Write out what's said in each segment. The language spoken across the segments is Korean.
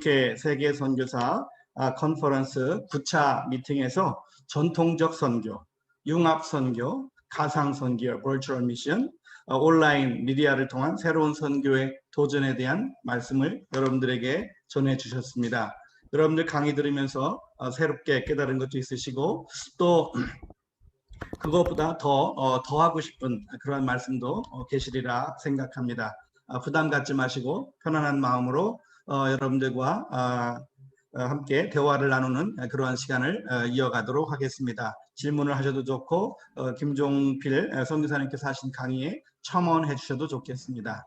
세계 선교사 컨퍼런스 9차 미팅에서 전통적 선교, 융합 선교, 가상 선교, 버추얼 미션, 온라인 미디어를 통한 새로운 선교의 도전에 대한 말씀을 여러분들에게 전해 주셨습니다. 여러분들 강의 들으면서 새롭게 깨달은 것도 있으시고 또 그것보다 더 하고 싶은 그런 말씀도 계시리라 생각합니다. 부담 갖지 마시고 편안한 마음으로 여러분들과 함께 대화를 나누는 그러한 시간을 이어가도록 하겠습니다. 질문을 하셔도 좋고 김종필 선교사님께서 하신 강의에 첨언해 주셔도 좋겠습니다.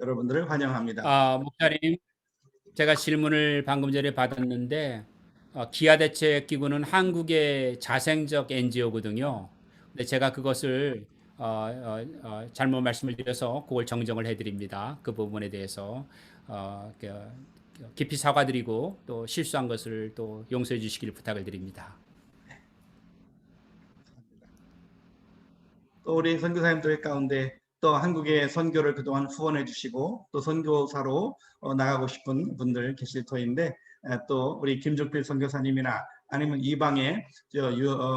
여러분들을 환영합니다. 목사님, 제가 질문을 방금 전에 받았는데 기아대책기구는 한국의 자생적 NGO거든요. 근데 제가 그것을 잘못 말씀을 드려서 그걸 정정을 해드립니다. 그 부분에 대해서 깊이 사과드리고 또 실수한 것을 또 용서해 주시길 부탁을 드립니다. 또 우리 선교사님들 가운데 또 한국의 선교를 그동안 후원해 주시고 또 선교사로 나가고 싶은 분들 계실 터인데 또 우리 김종필 선교사님이나 아니면 이방에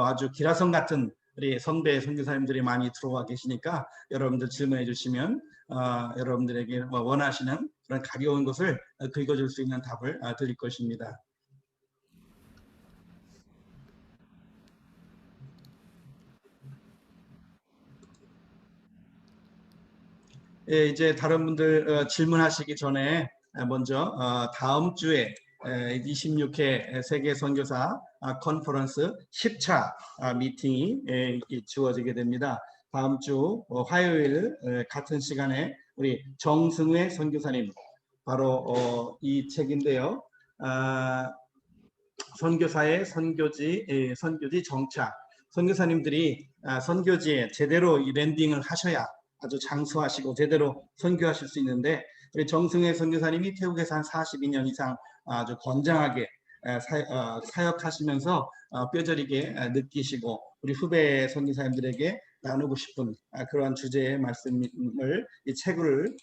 아주 기라성 같은 우리 선배 선교사님들이 많이 들어와 계시니까 여러분들 질문해 주시면 여러분들에게 원하시는 그런 가벼운 것을 긁어줄 수 있는 답을 드릴 것입니다. 예, 이제 다른 분들 질문하시기 전에 먼저 다음 주에 26회 세계 선교사 컨퍼런스 10차 미팅이 주어지게 됩니다. 다음 주 화요일 같은 시간에 우리 정승회 선교사님 바로 이 책인데요. 선교사의 선교지 정착. 선교사님들이 선교지에 제대로 랜딩을 하셔야 아주 장수하시고 제대로 선교하실 수 있는데 우리 정승혜 선교사님이 태국에서 한 42년 이상 아주 건장하게 사역하시면서 뼈저리게 느끼시고 우리 후배 선교사님들에게 나누고 싶은 그러한 주제의 말씀을 이 책을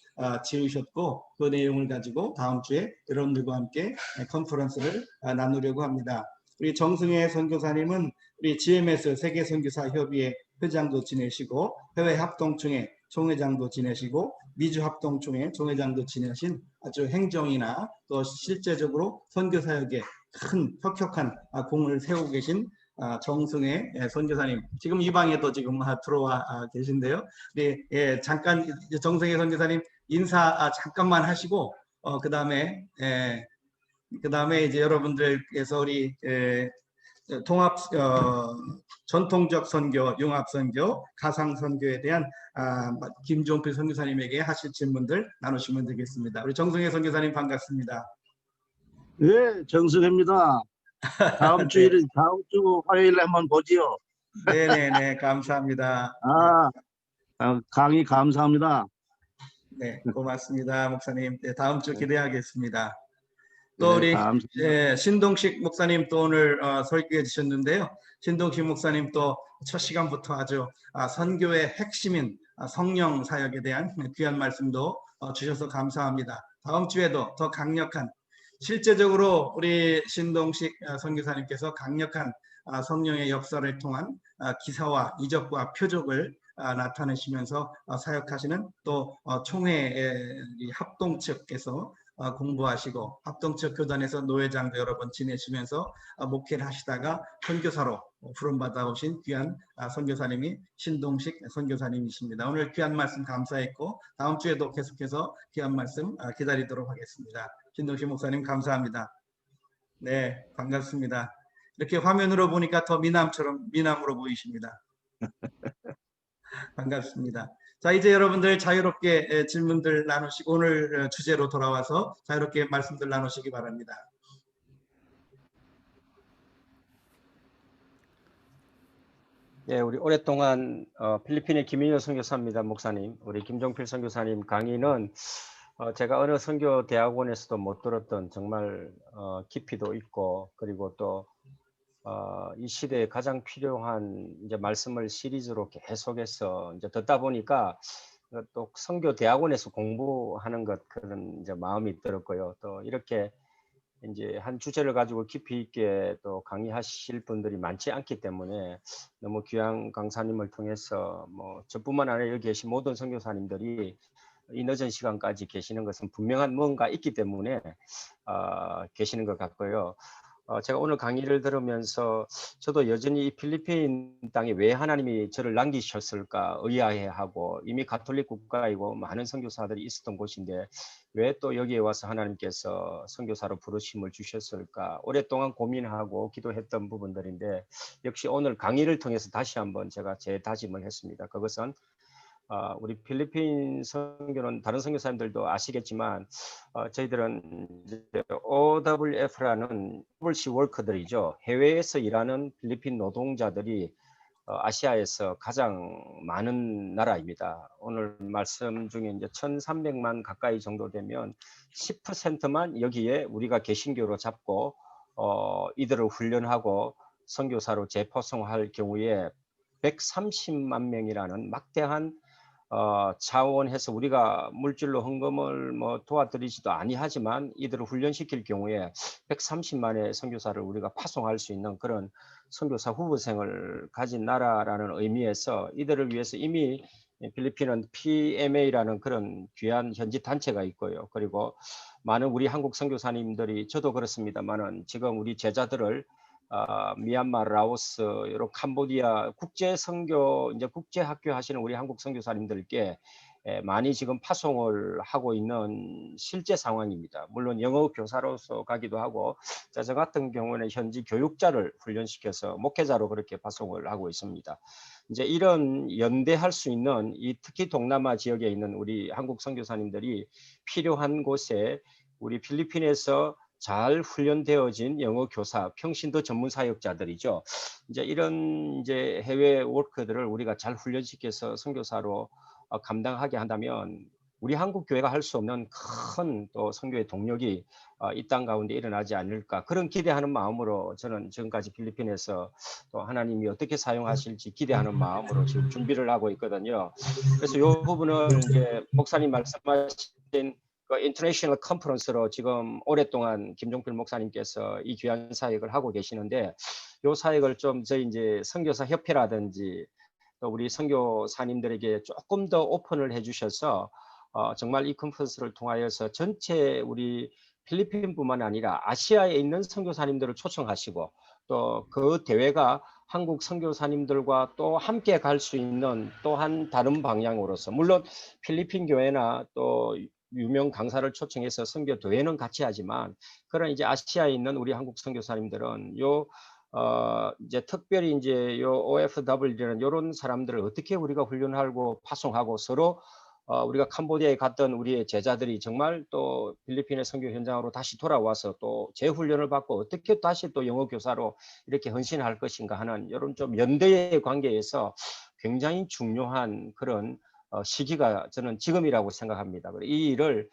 지으셨고 그 내용을 가지고 다음 주에 여러분들과 함께 컨퍼런스를 나누려고 합니다. 우리 정승혜 선교사님은 우리 GMS 세계선교사협의회 회장도 지내시고 해외 합동총회 총회장도 지내시고 미주 합동총회 총회장도 지내신 아주 행정이나 또 실제적으로 선교사역에 큰 혁혁한 공을 세우고 계신 정승혜 선교사님 지금 이 방에도 지금 들어와 계신데요. 네, 잠깐 정승혜 선교사님 인사 잠깐만 하시고 그 다음에 이제 여러분들께서 우리 통합 전통적 선교, 융합 선교, 가상 선교에 대한 김종필 선교사님에게 하실 질문들 나누시면 되겠습니다. 우리 정승혜 선교사님 반갑습니다. 네, 정승혜입니다. 다음 주 네. 다음 주 화요일에 한번 보지요. 네네네, 감사합니다. 강의 감사합니다. 네, 고맙습니다, 목사님. 네, 다음 주 기대하겠습니다. 또 우리 신동식 목사님 또 오늘 설교해 주셨는데요. 신동식 목사님 또 첫 시간부터 아주 선교의 핵심인 성령 사역에 대한 귀한 말씀도 주셔서 감사합니다. 다음 주에도 더 강력한 실제적으로 우리 신동식 선교사님께서 강력한 성령의 역사를 통한 기사와 이적과 표적을 나타내시면서 사역하시는 또 총회 합동측에서 공부하시고 합동측 교단에서 노회장도 여러 번 지내시면서 목회를 하시다가 선교사로 부름받아 오신 귀한 선교사님이 신동식 선교사님이십니다. 오늘 귀한 말씀 감사했고 다음 주에도 계속해서 귀한 말씀 기다리도록 하겠습니다. 신동식 목사님 감사합니다. 네, 반갑습니다. 이렇게 화면으로 보니까 더 미남으로 보이십니다. 반갑습니다. 자, 이제 여러분들 자유롭게 질문들 나누시고 오늘 주제로 돌아와서 자유롭게 말씀들 나누시기 바랍니다. 예, 우리 오랫동안 필리핀의 김인효 선교사입니다, 목사님. 우리 김종필 선교사님 강의는 제가 어느 선교 대학원에서도 못 들었던 정말 깊이도 있고 그리고 또 이 시대에 가장 필요한 이제 말씀을 시리즈로 계속해서 이제 듣다 보니까 또 선교 대학원에서 공부하는 것 그런 이제 마음이 들었고요. 또 이렇게 이제 한 주제를 가지고 깊이 있게 또 강의하실 분들이 많지 않기 때문에 너무 귀한 강사님을 통해서 뭐 저뿐만 아니라 여기 계신 모든 선교사님들이 이 늦은 시간까지 계시는 것은 분명한 뭔가 있기 때문에 계시는 것 같고요. 제가 오늘 강의를 들으면서 저도 여전히 이 필리핀 땅에 왜 하나님이 저를 남기셨을까 의아해하고, 이미 가톨릭 국가이고 많은 선교사들이 있었던 곳인데 왜 또 여기에 와서 하나님께서 선교사로 부르심을 주셨을까 오랫동안 고민하고 기도했던 부분들인데, 역시 오늘 강의를 통해서 다시 한번 제가 재다짐을 했습니다. 그것은 우리 필리핀 선교는 다른 선교사님들도 아시겠지만 저희들은 이제 OWF라는 overseas worker들이죠. 해외에서 일하는 필리핀 노동자들이 아시아에서 가장 많은 나라입니다. 오늘 말씀 중에 이제 1,300만 가까이 정도 되면 10%만 여기에 우리가 개신교로 잡고 이들을 훈련하고 선교사로 재포송할 경우에 130만 명이라는 막대한 차원해서 우리가 물질로 헌금을 뭐 도와드리지도 아니하지만 이들을 훈련시킬 경우에 130만의 선교사를 우리가 파송할 수 있는 그런 선교사 후보생을 가진 나라라는 의미에서 이들을 위해서 이미 필리핀은 PMA라는 그런 귀한 현지 단체가 있고요. 그리고 많은 우리 한국 선교사님들이, 저도 그렇습니다만은 지금 우리 제자들을 미얀마, 라오스, 여러 캄보디아 국제 선교, 이제 국제 학교 하시는 우리 한국 선교사님들께 많이 지금 파송을 하고 있는 실제 상황입니다. 물론 영어 교사로서 가기도 하고, 저 같은 경우는 현지 교육자를 훈련시켜서 목회자로 그렇게 파송을 하고 있습니다. 이제 이런 연대할 수 있는 이 특히 동남아 지역에 있는 우리 한국 선교사님들이 필요한 곳에 우리 필리핀에서 잘 훈련되어진 영어 교사, 평신도 전문 사역자들이죠. 이제 이런 이제 해외 워커들을 우리가 잘 훈련시켜서 선교사로 감당하게 한다면 우리 한국 교회가 할 수 없는 큰 또 선교의 동력이 이 땅 가운데 일어나지 않을까, 그런 기대하는 마음으로 저는 지금까지 필리핀에서 또 하나님이 어떻게 사용하실지 기대하는 마음으로 지금 준비를 하고 있거든요. 그래서 이 부분은 이제 목사님 말씀하신 그 인터내셔널 컨퍼런스로 지금 오랫동안 김종필 목사님께서 이 귀한 사역을 하고 계시는데, 이 사역을 좀 저희 이제 선교사 협회라든지 또 우리 선교사님들에게 조금 더 오픈을 해주셔서 정말 이 컨퍼런스를 통하여서 전체 우리 필리핀뿐만 아니라 아시아에 있는 선교사님들을 초청하시고, 또 그 대회가 한국 선교사님들과 또 함께 갈 수 있는 또한 다른 방향으로서, 물론 필리핀 교회나 또 유명 강사를 초청해서 선교 대회는 같이 하지만, 그런 이제 아시아에 있는 우리 한국 선교사님들은 이제 특별히 이제 요 OFW라는 이런 사람들을 어떻게 우리가 훈련하고 파송하고, 서로 우리가 캄보디아에 갔던 우리의 제자들이 정말 또 필리핀의 선교 현장으로 다시 돌아와서 또 재훈련을 받고 어떻게 다시 또 영어 교사로 이렇게 헌신할 것인가 하는 이런 좀 연대의 관계에서 굉장히 중요한 그런 시기가 저는 지금이라고 생각합니다. 이 일을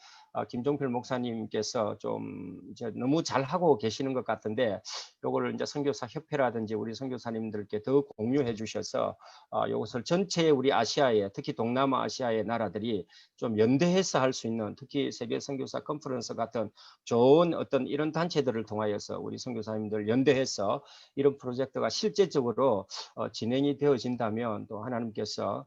김종필 목사님께서 좀 이제 너무 잘 하고 계시는 것 같은데, 요거를 이제 선교사 협회라든지 우리 선교사님들께 더 공유해 주셔서 이것을 전체 우리 아시아에, 특히 동남아 아시아의 나라들이 좀 연대해서 할 수 있는, 특히 세계 선교사 컨퍼런스 같은 좋은 어떤 이런 단체들을 통하여서 우리 선교사님들 연대해서 이런 프로젝트가 실제적으로 진행이 되어진다면 또 하나님께서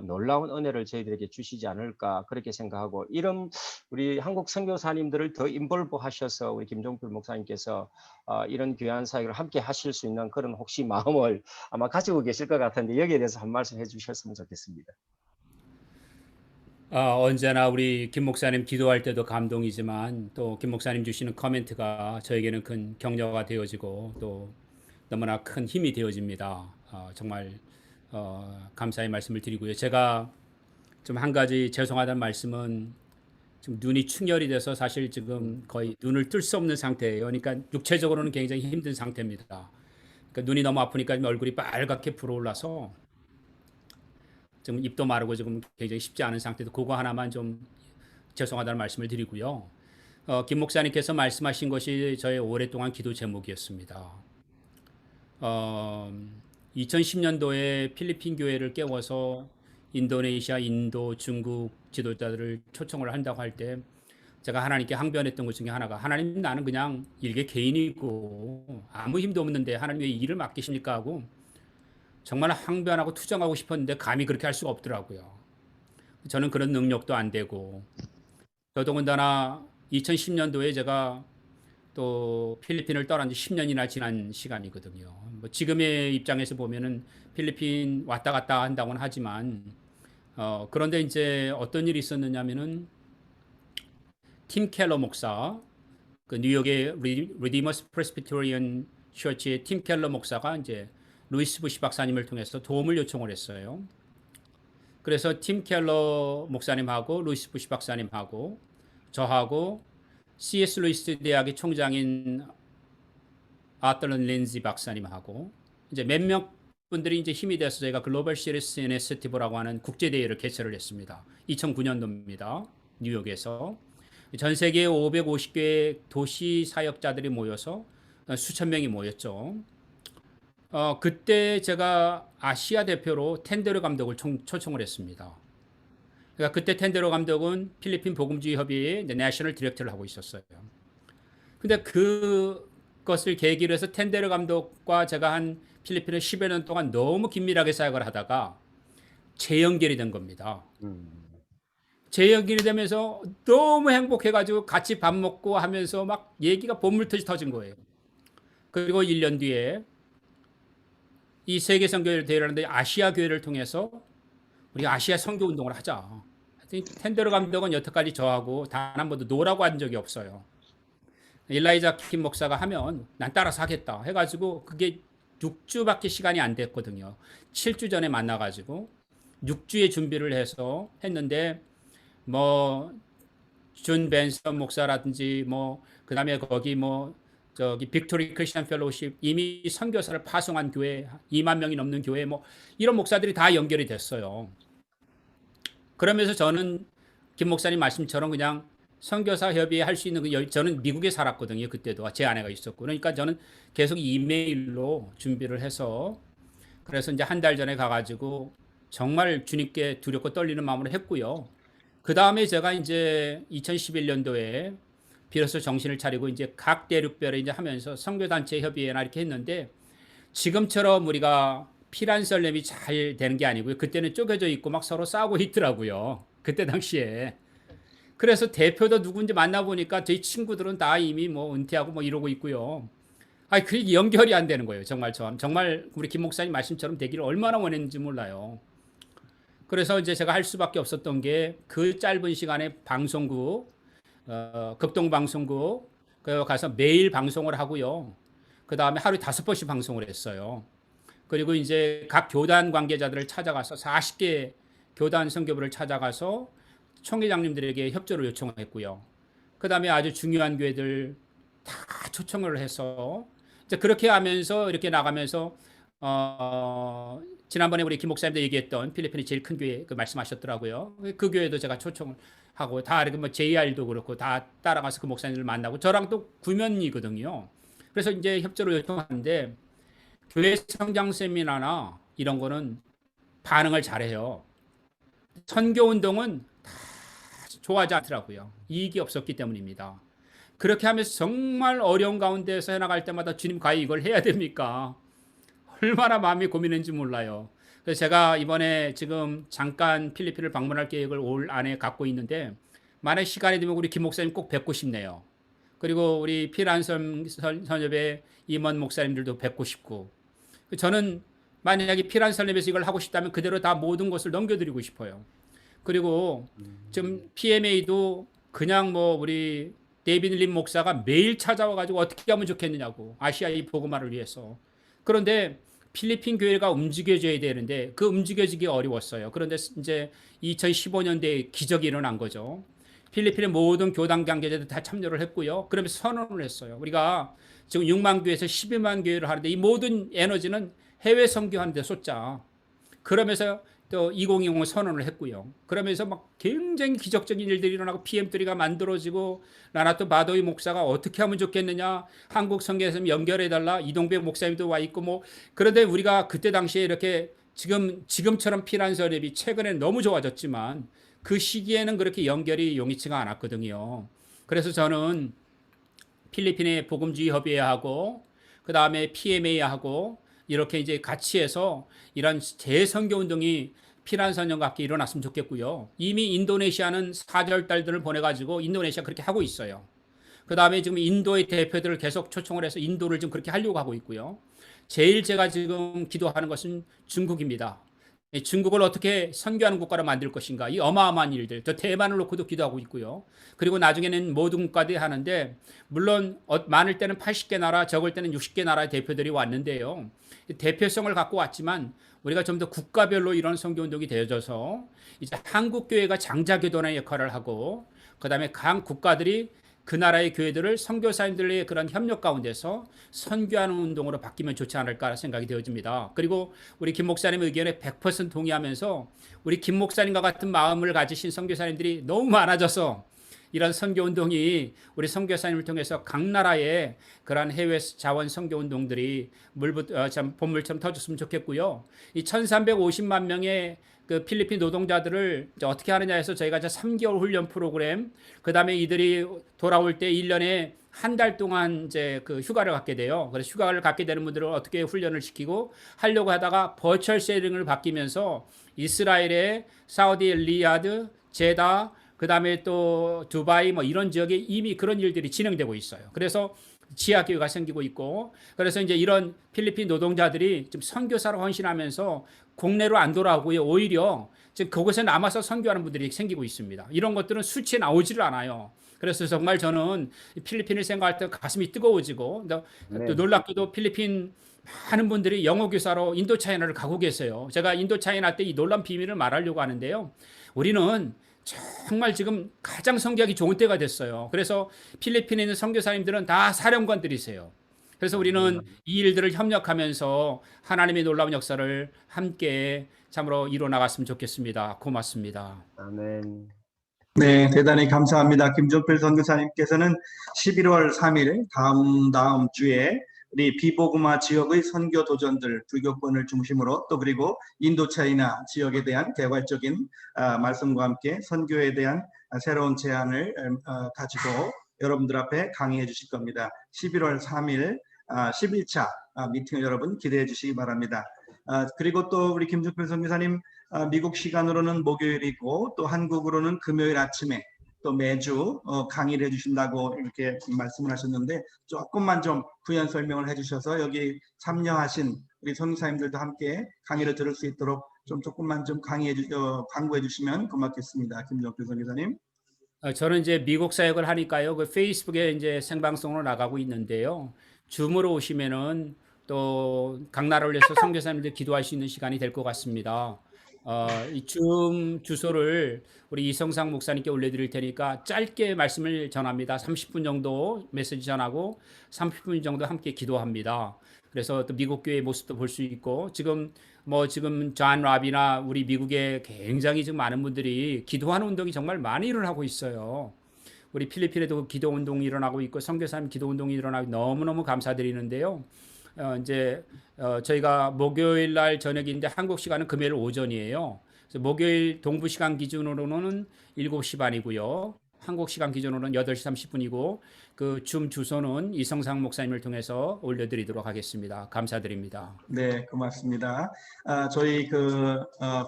놀라운 은혜를 저희들에게 주시지 않을까 그렇게 생각하고, 이런 우리 한국 선교사님들을 더 인볼브 하셔서 우리 김종필 목사님께서 이런 귀한 사역을 함께 하실 수 있는 그런 혹시 마음을 아마 가지고 계실 것 같은데, 여기에 대해서 한 말씀 해주셨으면 좋겠습니다. 언제나 우리 김 목사님 기도할 때도 감동이지만 또 김 목사님 주시는 코멘트가 저에게는 큰 격려가 되어지고 또 너무나 큰 힘이 되어집니다. 정말 감사의 말씀을 드리고요. 제가 좀 한 가지 죄송하다는 말씀은, 지금 눈이 충혈이 돼서 사실 지금 거의 눈을 뜰 수 없는 상태예요. 그러니까 육체적으로는 굉장히 힘든 상태입니다. 그러니까 눈이 너무 아프니까 지금 얼굴이 빨갛게 불어올라서 지금 입도 마르고 지금 굉장히 쉽지 않은 상태도, 그거 하나만 좀 죄송하다는 말씀을 드리고요. 김 목사님께서 말씀하신 것이 저의 오랫동안 기도 제목이었습니다. 2010년도에 필리핀 교회를 깨워서 인도네시아, 인도, 중국 지도자들을 초청을 한다고 할 때 제가 하나님께 항변했던 것 중에 하나가 하나님 나는 그냥 일개 개인이고 아무 힘도 없는데 하나님 왜 일을 맡기십니까 하고 정말 항변하고 투정하고 싶었는데 감히 그렇게 할 수가 없더라고요. 저는 그런 능력도 안 되고 더더군다나 2010년도에 제가 또 필리핀을 떠난 지 10년이나 지난 시간이거든요. 뭐 지금의 입장에서 보면은 필리핀 왔다 갔다 한다고는 하지만 그런데 이제 어떤 일이 있었느냐면은 팀 켈러 목사, 그 뉴욕의 리디머스 프레스비테리언 처치의 팀 켈러 목사가 이제 루이스 부시 박사님을 통해서 도움을 요청을 했어요. 그래서 팀 켈러 목사님하고 루이스 부시 박사님하고 저하고 C.S. 루이스 대학의 총장인 아떨런 린지 박사님하고 이제 몇몇 분들이 이제 힘이 돼서 저희가 글로벌 시리스 이니시티브라고 하는 국제 대회를 개최를 했습니다. 2009년도입니다. 뉴욕에서 전 세계 550개의 도시 사역자들이 모여서 수천 명이 모였죠. 그때 제가 아시아 대표로 텐데르 감독을 초청을 했습니다. 그러니까 그때 텐데르 감독은 필리핀 복음주의 협의회의 내셔널 디렉터를 하고 있었어요. 근데 그것을 계기로 해서 텐데르 감독과 제가 한 필리핀에 10여 년 동안 너무 긴밀하게 사역을 하다가 재연결이 된 겁니다. 재연결이 되면서 너무 행복해가지고 같이 밥 먹고 하면서 막 얘기가 본물터지 터진 거예요. 그리고 1년 뒤에 이 세계 선교 대회라는데 아시아 교회를 통해서 우리 아시아 선교 운동을 하자. 텐데르 감독은 여태까지 저하고 단 한 번도 노라고 한 적이 없어요. 일라이자 킴 목사가 하면 난 따라서 하겠다 해가지고 그게 6주밖에 시간이 안 됐거든요. 7주 전에 만나가지고 6주의 준비를 해서 했는데 뭐 준 벤선 목사라든지 뭐 그다음에 거기 뭐 저기 빅토리 크리스천 펠로우십 이미 선교사를 파송한 교회 2만 명이 넘는 교회 뭐 이런 목사들이 다 연결이 됐어요. 그러면서 저는 김 목사님 말씀처럼 그냥 선교사 협의회 할 수 있는 저는 미국에 살았거든요. 그때도 제 아내가 있었고 그러니까 저는 계속 이메일로 준비를 해서 그래서 이제 한 달 전에 가가지고 정말 주님께 두렵고 떨리는 마음으로 했고요. 그 다음에 제가 이제 2011년도에 비로소 정신을 차리고 이제 각 대륙별에 이제 하면서 선교단체 협의회나 이렇게 했는데 지금처럼 우리가 피란 썰렘이 잘 되는 게 아니고요. 그때는 쪼개져 있고 막 서로 싸우고 있더라고요. 그때 당시에. 그래서 대표도 누군지 만나보니까 저희 친구들은 다 이미 뭐 은퇴하고 뭐 이러고 있고요. 아니, 그게 연결이 안 되는 거예요. 정말 우리 김 목사님 말씀처럼 되기를 얼마나 원했는지 몰라요. 그래서 이제 제가 할 수밖에 없었던 게 그 짧은 시간에 방송국, 극동방송국, 가서 매일 방송을 하고요. 그 다음에 하루에 5번씩 방송을 했어요. 그리고 이제 각 교단 관계자들을 찾아가서 40개 교단 선교부를 찾아가서 총회장님들에게 협조를 요청했고요. 그 다음에 아주 중요한 교회들 다 초청을 해서 이제 그렇게 하면서 이렇게 나가면서 지난번에 우리 김 목사님도 얘기했던 필리핀의 제일 큰 교회 그 말씀하셨더라고요. 그 교회도 제가 초청을 하고 다 이렇게 뭐 JR도 그렇고 다 따라가서 그 목사님을 만나고 저랑 또 구면이거든요. 그래서 이제 협조를 요청하는데 교회 성장 세미나나 이런 거는 반응을 잘해요. 선교 운동은 다 좋아하지 않더라고요. 이익이 없었기 때문입니다. 그렇게 하면서 정말 어려운 가운데서 해나갈 때마다 주님 과연 이걸 해야 됩니까? 얼마나 마음이 고민했는지 몰라요. 그래서 제가 이번에 지금 잠깐 필리핀을 방문할 계획을 올 안에 갖고 있는데 만약 시간이 되면 우리 김 목사님 꼭 뵙고 싶네요. 그리고 우리 피란선협의 임원 목사님들도 뵙고 싶고 저는 만약에 피란선협에서 이걸 하고 싶다면 그대로 다 모든 것을 넘겨드리고 싶어요. 그리고 지금 PMA도 그냥 뭐 우리 데이비드 림 목사가 매일 찾아와가지고 어떻게 하면 좋겠느냐고 아시아의 복음화를 위해서. 그런데 필리핀 교회가 움직여져야 되는데 그 움직여지기 어려웠어요. 그런데 이제 2015년대에 기적이 일어난 거죠. 필리핀의 모든 교단 관계자들 다 참여를 했고요. 그러면서 선언을 했어요. 우리가 지금 6만 교회에서 12만 교회를 하는데 이 모든 에너지는 해외 선교하는 데 쏟자. 그러면서 또 2020 선언을 했고요. 그러면서 막 굉장히 기적적인 일들이 일어나고 PM3가 만들어지고 라나토 바도이 목사가 어떻게 하면 좋겠느냐. 한국 선교에서 연결해달라. 이동백 목사님도 와 있고 뭐. 그런데 우리가 그때 당시에 이렇게 지금처럼 피란서랩이 최근에 너무 좋아졌지만 그 시기에는 그렇게 연결이 용이치가 않았거든요. 그래서 저는 필리핀의 복음주의 협의회하고 그 다음에 PMA하고 이렇게 이제 같이 해서 이런 재선교 운동이 피난선언과 함께 일어났으면 좋겠고요. 이미 인도네시아는 사절달들을 보내가지고 인도네시아 그렇게 하고 있어요. 그 다음에 지금 인도의 대표들을 계속 초청을 해서 인도를 좀 그렇게 하려고 하고 있고요. 제일 제가 지금 기도하는 것은 중국입니다. 중국을 어떻게 선교하는 국가로 만들 것인가, 이 어마어마한 일들, 저 대만을 놓고도 기도하고 있고요. 그리고 나중에는 모든 국가들이 하는데, 물론 많을 때는 80개 나라, 적을 때는 60개 나라의 대표들이 왔는데요. 대표성을 갖고 왔지만 우리가 좀 더 국가별로 이런 선교 운동이 되어져서 이제 한국 교회가 장자교도의 역할을 하고, 그다음에 각 국가들이 그 나라의 교회들을 선교사님들의 그런 협력 가운데서 선교하는 운동으로 바뀌면 좋지 않을까 생각이 되어집니다. 그리고 우리 김 목사님 의견에 100% 동의하면서 우리 김 목사님과 같은 마음을 가지신 선교사님들이 너무 많아져서 이런 선교 운동이 우리 선교사님을 통해서 각 나라의 그러한 해외 자원 선교 운동들이 본물처럼 터졌으면 좋겠고요. 이 1,350만 명의 그 필리핀 노동자들을 어떻게 하느냐 해서 저희가 이제 3개월 훈련 프로그램, 그 다음에 이들이 돌아올 때 1년에 한 달 동안 이제 그 휴가를 갖게 돼요. 그래서 휴가를 갖게 되는 분들을 어떻게 훈련을 시키고 하려고 하다가 버추얼 쉐링을 바뀌면서 이스라엘의 사우디 리야드, 제다, 그 다음에 또 두바이 뭐 이런 지역에 이미 그런 일들이 진행되고 있어요. 그래서 지하교회가 생기고 있고, 그래서 이제 이런 필리핀 노동자들이 좀 선교사로 헌신하면서 국내로 안 돌아오고요. 오히려 지금 그곳에 남아서 선교하는 분들이 생기고 있습니다. 이런 것들은 수치에 나오지를 않아요. 그래서 정말 저는 필리핀을 생각할 때 가슴이 뜨거워지고, 또 놀랍게도 필리핀 많은 분들이 영어 교사로 인도차이나를 가고 계세요. 제가 인도차이나 때 이 놀란 비밀을 말하려고 하는데요. 우리는 정말 지금 가장 성교하기 좋은 때가 됐어요. 그래서 필리핀에 있는 선교사님들은 다 사령관들이세요. 그래서 우리는 이 일들을 협력하면서 하나님의 놀라운 역사를 함께 참으로 이루어 나갔으면 좋겠습니다. 고맙습니다. 아멘. 네, 대단히 감사합니다. 김종필 선교사님께서는 11월 3일 다음 주에 우리 비복음화 지역의 선교 도전들, 불교권을 중심으로 또 그리고 인도차이나 지역에 대한 개괄적인 말씀과 함께 선교에 대한 새로운 제안을 가지고 여러분들 앞에 강의해 주실 겁니다. 11월 3일 11차 미팅 여러분 기대해 주시기 바랍니다. 그리고 또 우리 김종필 선교사님 미국 시간으로는 목요일이고 또 한국으로는 금요일 아침에 또 매주 강의를 해주신다고 이렇게 말씀을 하셨는데 조금만 좀 부연 설명을 해주셔서 여기 참여하신 우리 선교사님들도 함께 강의를 들을 수 있도록 조금만 좀 광고해 주시면 고맙겠습니다. 김종필 선교사님. 저는 이제 미국 사역을 하니까요. 그 페이스북에 이제 생방송으로 나가고 있는데요. 줌으로 오시면은 또 각 나라를 위해서 선교사님들 기도할 수 있는 시간이 될 것 같습니다. 이 줌 주소를 우리 이성상 목사님께 올려드릴 테니까 짧게 말씀을 전합니다. 30분 정도 메시지 전하고 30분 정도 함께 기도합니다. 그래서 또 미국 교회의 모습도 볼 수 있고 지금 존 라비나 우리 미국에 굉장히 지금 많은 분들이 기도하는 운동이 정말 많이 일어나고 있어요. 우리 필리핀에도 기도 운동이 일어나고 있고 선교사님 기도 운동이 일어나고 너무너무 감사드리는데요. 저희가 목요일 날 저녁인데 한국 시간은 금요일 오전이에요. 그래서 목요일 동부 시간 기준으로는 7시 반이고요. 한국 시간 기준으로는 8시 30분이고 그 줌 주소는 이성상 목사님을 통해서 올려드리도록 하겠습니다. 감사드립니다. 네, 고맙습니다. 저희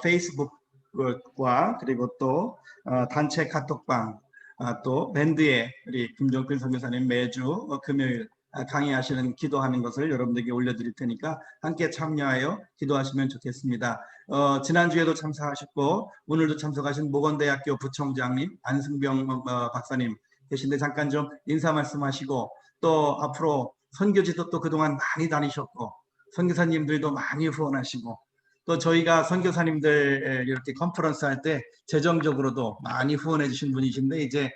페이스북과 그리고 또 단체 카톡방 또 밴드에 우리 김종필 선교사님 매주 금요일 강의하시는 기도하는 것을 여러분들에게 올려드릴 테니까 함께 참여하여 기도하시면 좋겠습니다. 지난주에도 참석하셨고 오늘도 참석하신 모건대학교 부총장님 안승병 박사님 계신데 잠깐 좀 인사 말씀하시고 또 앞으로 선교지도 또 그동안 많이 다니셨고 선교사님들도 많이 후원하시고 또 저희가 선교사님들 이렇게 컨퍼런스 할 때 재정적으로도 많이 후원해 주신 분이신데 이제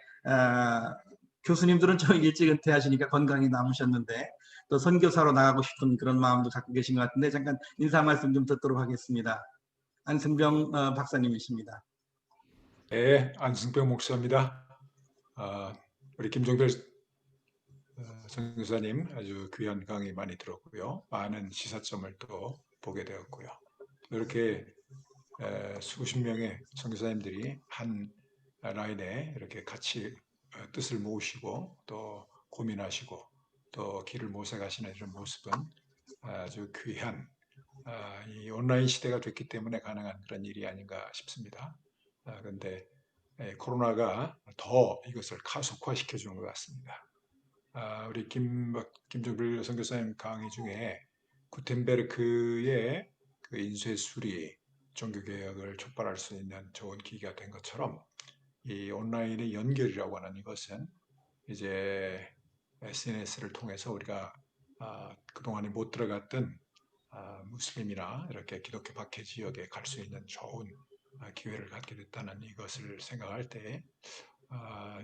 교수님들은 좀 일찍 은퇴하시니까 건강히 남으셨는데 또 선교사로 나가고 싶은 그런 마음도 갖고 계신 것 같은데 잠깐 인사 말씀 좀 듣도록 하겠습니다. 안승병 박사님이십니다. 네, 안승병 목사입니다. 우리 김종필 선교사님 아주 귀한 강의 많이 들었고요. 많은 시사점을 또 보게 되었고요. 이렇게 수십 명의 선교사님들이 한 라인에 이렇게 같이 뜻을 모으시고 또 고민하시고 또 길을 모색하시는 이런 모습은 아주 귀한 이 온라인 시대가 됐기 때문에 가능한 그런 일이 아닌가 싶습니다. 그런데 코로나가 더 이것을 가속화시켜 주는 것 같습니다. 우리 김종필 선교사님 강의 중에 구텐베르크의 그 인쇄술이 종교개혁을 촉발할 수 있는 좋은 기회가 된 것처럼 이 온라인의 연결이라고 하는 이것은 이제 SNS를 통해서 우리가 그동안에 못 들어갔던 무슬림이나 이렇게 기독교 박해 지역에 갈 수 있는 좋은 기회를 갖게 됐다는 이것을 생각할 때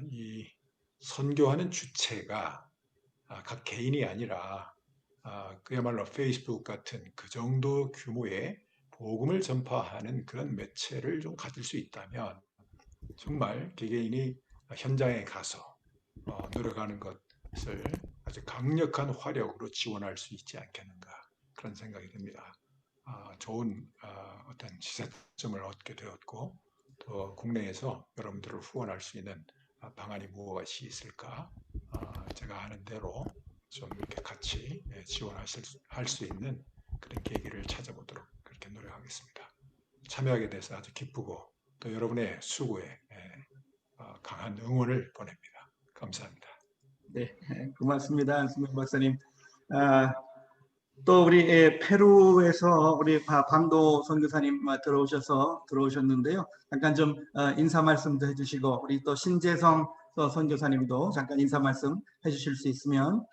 이 선교하는 주체가 각 개인이 아니라 그야말로 페이스북 같은 그 정도 규모의 복음을 전파하는 그런 매체를 좀 가질 수 있다면 정말 개개인이 현장에 가서 노력하는 것을 아주 강력한 화력으로 지원할 수 있지 않겠는가 그런 생각이 듭니다. 좋은 어떤 시사점을 얻게 되었고 또 국내에서 여러분들을 후원할 수 있는 방안이 무엇이 있을까 제가 아는 대로 좀 이렇게 같이 지원할 수 있는 그런 계기를 찾아보도록 그렇게 노력하겠습니다. 참여하게 돼서 아주 기쁘고 또 여러분의 수고에 강한 응원을 보냅니다. 감사합니다. 네, 고맙습니다. 수명 박사님. 또 우리 페루에서 우리 방도 선교사님 들어오셨는데요. 잠깐 좀 인사 말씀도 해주시고 우리 또 신재성 선교사님도 잠깐 인사 말씀 해주실 수 있으면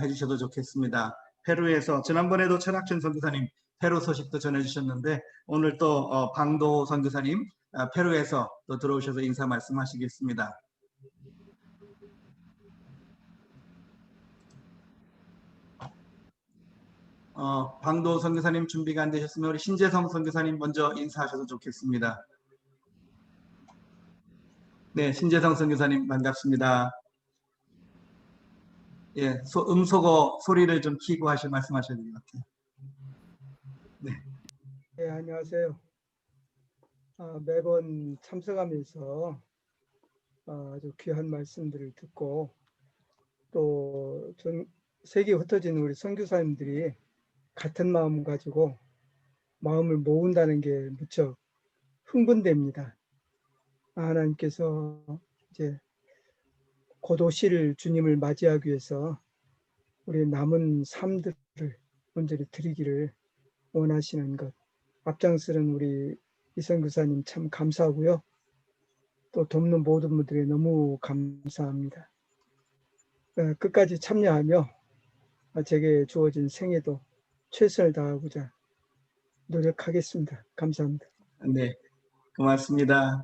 해주셔도 좋겠습니다. 페루에서 지난번에도 천학준 선교사님 페루 소식도 전해주셨는데 오늘 또 방도 선교사님 페루에서 또 들어오셔서 인사 말씀하시겠습니다. 방도 선교사님 준비가 안 되셨으면 우리 신재성 선교사님 먼저 인사하셔도 좋겠습니다. 네, 신재성 선교사님 반갑습니다. 예, 음소거 소리를 좀 키고 말씀하셔야 될 것 같아요. 네. 네, 안녕하세요. 매번 참석하면서 아주 귀한 말씀들을 듣고 또 세계에 흩어진 우리 선교사님들이 같은 마음 가지고 마음을 모은다는 게 무척 흥분됩니다. 하나님께서 이제 곧 오실 주님을 맞이하기 위해서 우리 남은 삶들을 온전히 드리기를 원하시는 것. 앞장서는 우리 이선교사님 참 감사하고요. 또 돕는 모든 분들이 너무 감사합니다. 끝까지 참여하며 제게 주어진 생애도 최선을 다하고자 노력하겠습니다. 감사합니다. 네, 고맙습니다.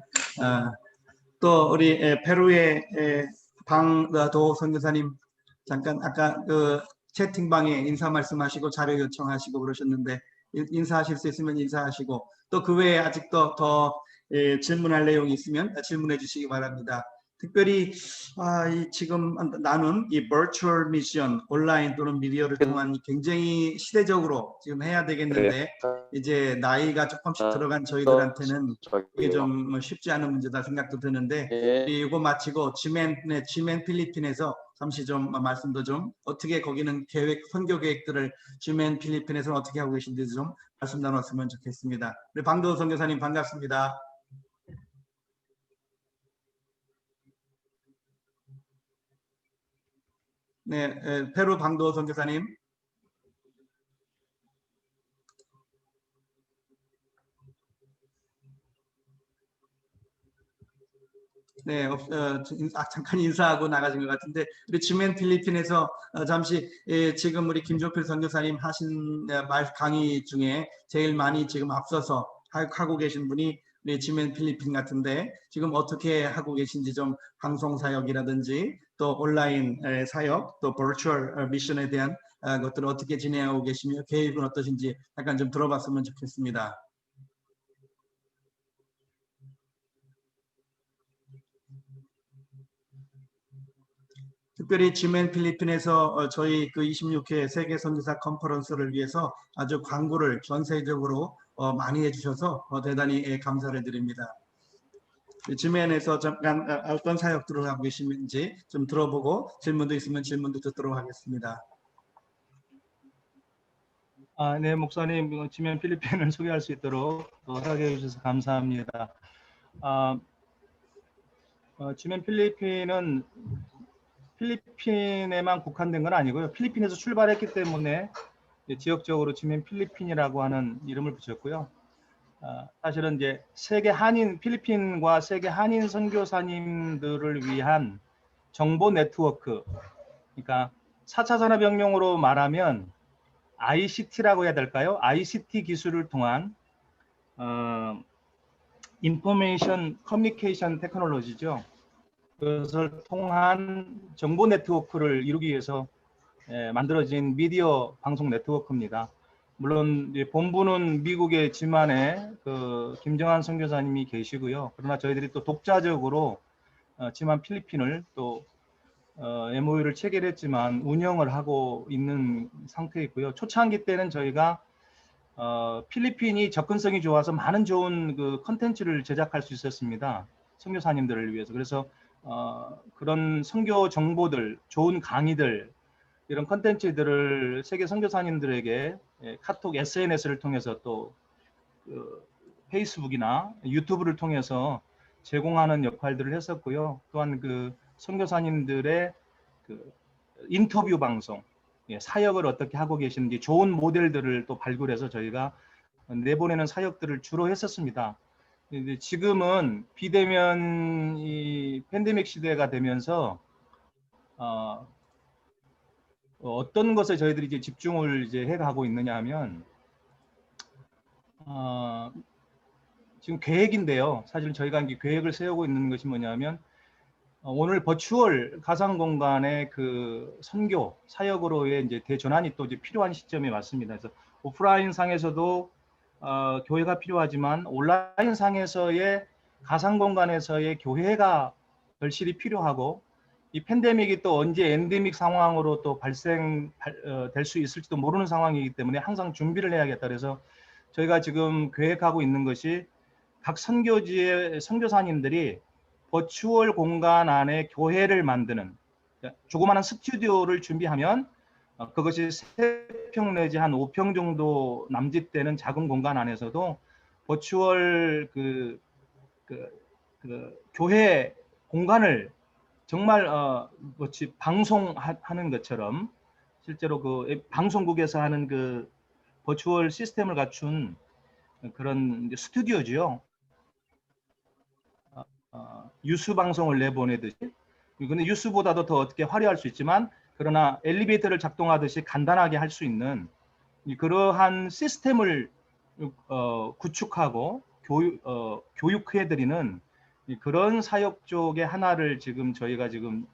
또 우리 페루의 방도 선교사님 잠깐 아까 그 채팅방에 인사 말씀하시고 자료 요청하시고 그러셨는데 인사하실 수 있으면 인사하시고 또 그 외에 아직도 더 질문할 내용이 있으면 질문해 주시기 바랍니다. 특별히 지금 나눈 이 버추얼 미션 온라인 또는 미디어를 통한 굉장히 시대적으로 지금 해야 되겠는데 이제 나이가 조금씩 들어간 저희들한테는 이게 좀 쉽지 않은 문제다 생각도 드는데 이거 마치고 G맨 필리핀에서 잠시 좀 말씀도 좀 어떻게 거기는 선교 계획들을 G맨 필리핀에서 어떻게 하고 계신지 좀 말씀 나눴으면 좋겠습니다. 우리 방도 선교사님 반갑습니다. 네, 페루 방도 선교사님. 네, 잠깐 인사하고 나가신 것 같은데 우리 G맨 필리핀에서 잠시 지금 우리 김종필 선교사님 하신 강의 중에 제일 많이 지금 앞서서 하고 계신 분이 우리 G맨 필리핀 같은데 지금 어떻게 하고 계신지 좀 방송 사역이라든지 또 온라인 사역 또 버추얼 미션에 대한 것들을 어떻게 진행하고 계시며 계획은 어떠신지 잠깐 좀 들어봤으면 좋겠습니다. 특별히 G맨 필리핀에서 저희 그 26회 세계 선교사 컨퍼런스를 위해서 아주 광고를 전 세계적으로 많이 해주셔서 대단히 감사를 드립니다. 지면에서 잠깐 어떤 사역들을 하고 계시는지 좀 들어보고 질문도 있으면 질문도 듣도록 하겠습니다. 네, 목사님, 지면 필리핀을 소개할 수 있도록 허락해 주셔서 감사합니다. 지면 필리핀은 필리핀에만 국한된 건 아니고요. 필리핀에서 출발했기 때문에 지역적으로 지면 필리핀이라고 하는 이름을 붙였고요. 사실은 이제 세계 한인, 필리핀과 세계 한인 선교사님들을 위한 정보 네트워크, 그러니까 4차 산업혁명으로 말하면 ICT라고 해야 될까요? ICT 기술을 통한 인포메이션 커뮤니케이션 테크놀로지죠. 그것을 통한 정보 네트워크를 이루기 위해서 만들어진 미디어 방송 네트워크입니다. 물론 이제 본부는 미국의 지만에 그 김정한 선교사님이 계시고요. 그러나 저희들이 또 독자적으로 지만 필리핀을 또 MOU를 체결했지만 운영을 하고 있는 상태이고요. 초창기 때는 저희가 필리핀이 접근성이 좋아서 많은 좋은 그 컨텐츠를 제작할 수 있었습니다. 선교사님들을 위해서. 그래서 그런 선교 정보들, 좋은 강의들, 이런 컨텐츠들을 세계 선교사님들에게 카톡 SNS를 통해서 또 페이스북이나 유튜브를 통해서 제공하는 역할들을 했었고요. 또한 그 선교사님들의 그 인터뷰 방송, 사역을 어떻게 하고 계시는지 좋은 모델들을 또 발굴해서 저희가 내보내는 사역들을 주로 했었습니다. 지금은 비대면 이 팬데믹 시대가 되면서 어떤 것에 저희들이 이제 집중을 이제 해가고 있느냐 하면 지금 계획인데요. 사실 저희가 이제 계획을 세우고 있는 것이 뭐냐면 오늘 버추얼 가상 공간의 그 선교 사역으로의 이제 대전환이 또 이제 필요한 시점에 왔습니다. 그래서 오프라인 상에서도 교회가 필요하지만 온라인 상에서의 가상 공간에서의 교회가 절실히 필요하고 이 팬데믹이 또 언제 엔데믹 상황으로 또 발생될 수 있을지도 모르는 상황이기 때문에 항상 준비를 해야겠다. 그래서 저희가 지금 계획하고 있는 것이 각 선교지의 선교사님들이 버추얼 공간 안에 교회를 만드는 조그마한 스튜디오를 준비하면 그것이 3평 내지 한 5평 정도 남짓되는 작은 공간 안에서도 버추얼 그 교회 공간을 정말 마치 방송하는 것처럼 실제로 그 방송국에서 하는 그 버추얼 시스템을 갖춘 그런 스튜디오죠. 뉴스 방송을 내보내듯이. 근데 뉴스보다도 더 어떻게 화려할 수 있지만 그러나 엘리베이터를 작동하듯이 간단하게 할 수 있는 그러한 시스템을 구축하고 교육해드리는 그런 사역 쪽의 하나를 지금 저희가 지금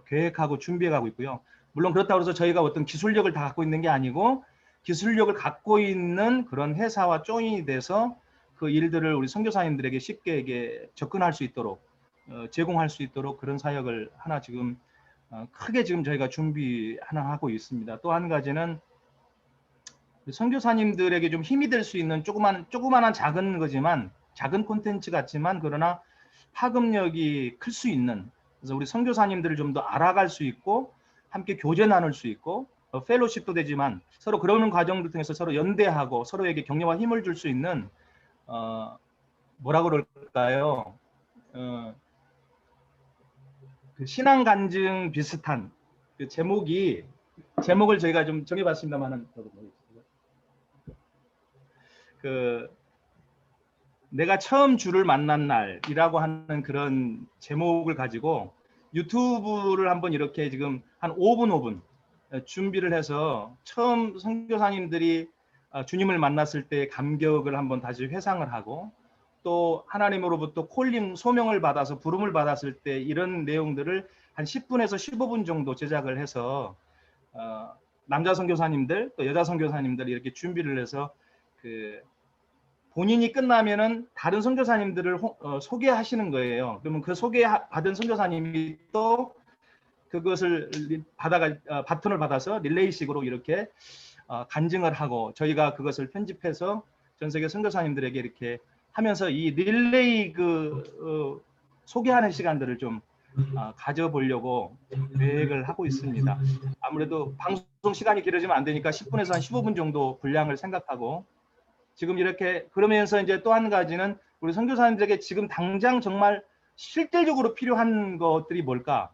계획하고 준비해가고 있고요. 물론 그렇다고 해서 저희가 어떤 기술력을 다 갖고 있는 게 아니고 기술력을 갖고 있는 그런 회사와 조인이 돼서 그 일들을 우리 선교사님들에게 쉽게 접근할 수 있도록 제공할 수 있도록 그런 사역을 하나 지금 크게 지금 저희가 준비 하나 하고 있습니다. 또 한 가지는 선교사님들에게 좀 힘이 될 수 있는 조그만한 작은 거지만 작은 콘텐츠 같지만 그러나 파급력이 클 수 있는, 그래서 우리 선교사님들을 좀 더 알아갈 수 있고 함께 교제 나눌 수 있고 펠로십도 되지만 서로 그러는 과정들 통해서 서로 연대하고 서로에게 격려와 힘을 줄 수 있는 뭐라 그럴까요? 그 신앙 간증 비슷한 그 제목을 저희가 좀 정해봤습니다만은 그 내가 처음 주를 만난 날이라고 하는 그런 제목을 가지고 유튜브를 한번 이렇게 지금 한 5분 준비를 해서 처음 선교사님들이 주님을 만났을 때 감격을 한번 다시 회상을 하고 또 하나님으로부터 소명을 받아서 부름을 받았을 때 이런 내용들을 한 10분에서 15분 정도 제작을 해서 남자 선교사님들 또 여자 선교사님들 이렇게 준비를 해서 그 본인이 끝나면은 다른 선교사님들을 소개하시는 거예요. 그러면 그 소개받은 선교사님이 또 그것을 바톤을 받아서 릴레이식으로 이렇게 간증을 하고 저희가 그것을 편집해서 전 세계 선교사님들에게 이렇게 하면서 이 릴레이 소개하는 시간들을 좀 가져보려고 계획을 하고 있습니다. 아무래도 방송 시간이 길어지면 안 되니까 10분에서 한 15분 정도 분량을 생각하고 지금 이렇게 그러면서 이제 또 한 가지는 우리 선교사님들에게 지금 당장 정말 실질적으로 필요한 것들이 뭘까?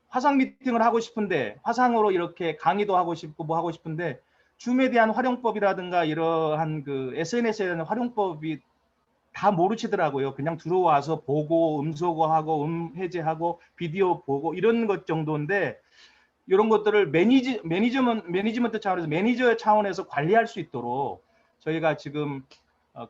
화상 미팅을 하고 싶은데 화상으로 이렇게 강의도 하고 싶고 뭐 하고 싶은데 줌에 대한 활용법이라든가 이러한 그 SNS에 대한 활용법이 다 모르시더라고요. 그냥 들어와서 보고 음소거하고 해제하고 비디오 보고 이런 것 정도인데 이런 것들을 매니지먼트 차원에서 매니저 차원에서 관리할 수 있도록 저희가 지금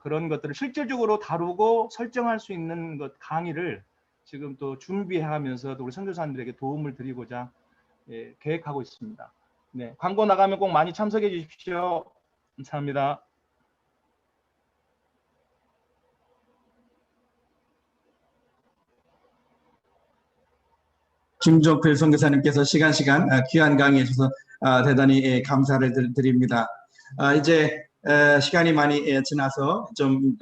그런 것들을 실질적으로 다루고 설정할 수 있는 것 강의를 지금 또 준비하면서 우리 선교사님들에게 도움을 드리고자 계획하고 있습니다. 네, 광고 나가면 꼭 많이 참석해 주십시오. 감사합니다. 김종필 선교사님께서 시간 귀한 강의해 주셔서 대단히 감사를 드립니다. 이제 시간이 많이 지나서 좀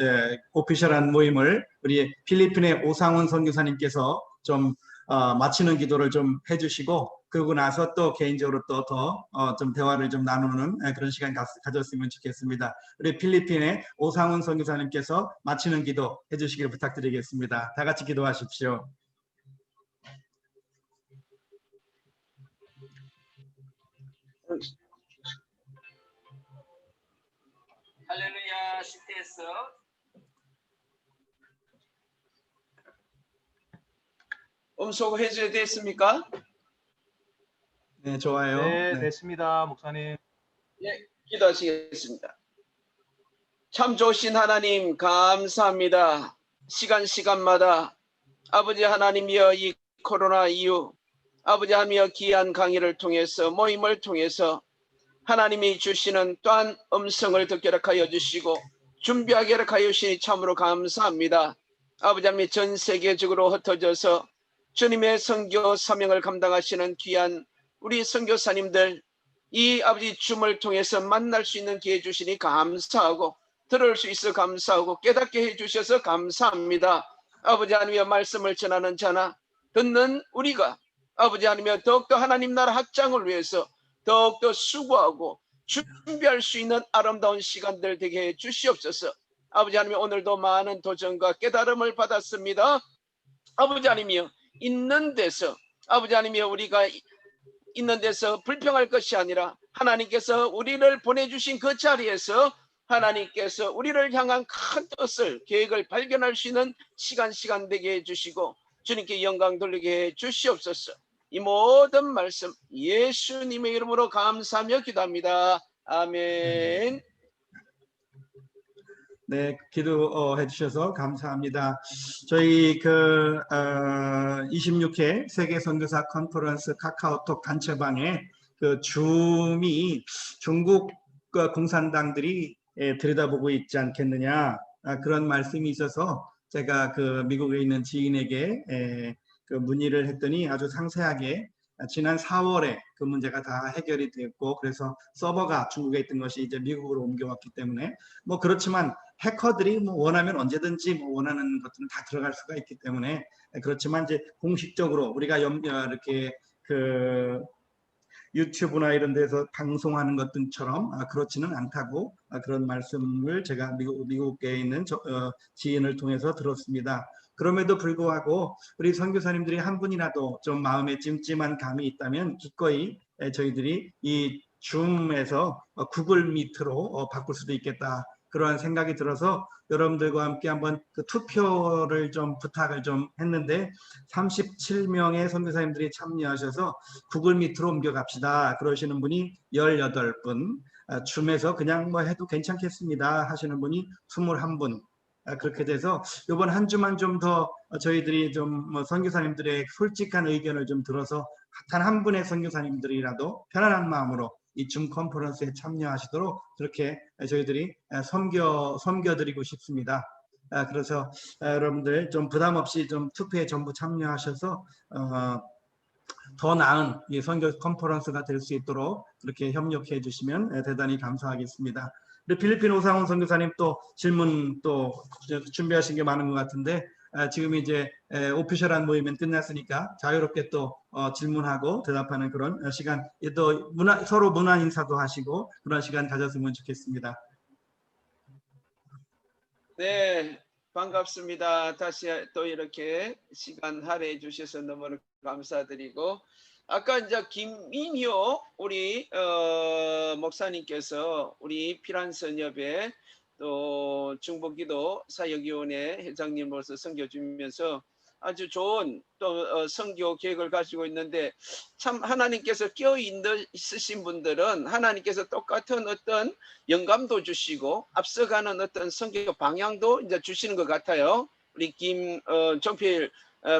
오피셜한 모임을 우리 필리핀의 오상훈 선교사님께서 좀 마치는 기도를 좀 해주시고 그러고 나서 또 개인적으로 또 더 좀 대화를 좀 나누는 그런 시간 가졌으면 좋겠습니다. 우리 필리핀의 오상훈 선교사님께서 마치는 기도 해주시기를 부탁드리겠습니다. 다 같이 기도하십시오. 할렐루야. 시대에서 음소거 해제됐습니까? 네, 좋아요. 네, 됐습니다, 목사님. 예, 기도하시겠습니다. 참 좋으신 하나님 감사합니다. 시간마다 아버지 하나님이여 이 코로나 이후 아버지 하나님이여 귀한 강의를 통해서 모임을 통해서 하나님이 주시는 또한 음성을 듣게 하여 주시고 준비하게 하여 주시니 참으로 감사합니다. 아버지 하나님 전 세계적으로 흩어져서 주님의 선교 사명을 감당하시는 귀한 우리 선교사님들 이 아버지 줌을 통해서 만날 수 있는 기회 주시니 감사하고 들을 수 있어 감사하고 깨닫게 해주셔서 감사합니다. 아버지 하나님의 말씀을 전하는 자나 듣는 우리가 아버지 하나님의 더욱더 하나님 나라 확장을 위해서 더욱더 수고하고 준비할 수 있는 아름다운 시간들 되게 해 주시옵소서. 아버지 하나님 오늘도 많은 도전과 깨달음을 받았습니다. 아버지 하나님이여 있는 데서 아버지 하나님이여 우리가 있는 데서 불평할 것이 아니라 하나님께서 우리를 보내주신 그 자리에서 하나님께서 우리를 향한 큰 뜻을 계획을 발견할 수 있는 시간 되게 해주시고 주님께 영광 돌리게 해 주시옵소서. 이 모든 말씀 예수님의 이름으로 감사하며 기도합니다. 아멘. 네, 기도해 주셔서 감사합니다. 저희 26회 세계 선교사 컨퍼런스 카카오톡 단체방에 그 줌이 중국 공산당들이 들여다보고 있지 않겠느냐 그런 말씀이 있어서 제가 그 미국에 있는 지인에게 그 문의를 했더니 아주 상세하게 지난 4월에 그 문제가 다 해결이 됐고 그래서 서버가 중국에 있던 것이 이제 미국으로 옮겨왔기 때문에 뭐 그렇지만 해커들이 뭐 원하면 언제든지 뭐 원하는 것들은 다 들어갈 수가 있기 때문에 그렇지만 이제 공식적으로 우리가 이렇게 그 유튜브나 이런 데서 방송하는 것들처럼 그렇지는 않다고 그런 말씀을 제가 미국에 있는 지인을 통해서 들었습니다. 그럼에도 불구하고 우리 선교사님들이 한 분이라도 좀 마음에 찜찜한 감이 있다면 기꺼이 저희들이 이 줌에서 구글 미트로 바꿀 수도 있겠다. 그러한 생각이 들어서 여러분들과 함께 한번 그 투표를 좀 부탁을 좀 했는데 37명의 선교사님들이 참여하셔서 구글 미트로 옮겨갑시다. 그러시는 분이 18분, 줌에서 그냥 뭐 해도 괜찮겠습니다 하시는 분이 21분. 그렇게 돼서 이번 한 주만 좀 더 저희들이 좀 선교사님들의 솔직한 의견을 좀 들어서 단 한 분의 선교사님들이라도 편안한 마음으로 이 줌 컨퍼런스에 참여하시도록 그렇게 저희들이 섬겨드리고 싶습니다. 그래서 여러분들 좀 부담 없이 좀 투표에 전부 참여하셔서 더 나은 이 선교 컨퍼런스가 될 수 있도록 그렇게 협력해 주시면 대단히 감사하겠습니다. 우리 필리핀 오상훈 선교사님 또 질문 또 준비하신 게 많은 것 같은데 지금 이제 오피셜한 모임은 끝났으니까 자유롭게 또 질문하고 대답하는 그런 시간, 또 서로 문화 인사도 하시고 그런 시간 가졌으면 좋겠습니다. 네, 반갑습니다. 다시 또 이렇게 시간 할애해 주셔서 너무 감사드리고, 아까 이제 김민효 우리 목사님께서 우리 피란선협회 또 중보기도 사역위원회 회장님으로서 섬겨 주면서 아주 좋은 또 선교 계획을 가지고 있는데, 참 하나님께서 껴 있으신 분들은 하나님께서 똑같은 어떤 영감도 주시고 앞서가는 어떤 선교 방향도 이제 주시는 것 같아요. 우리 김종필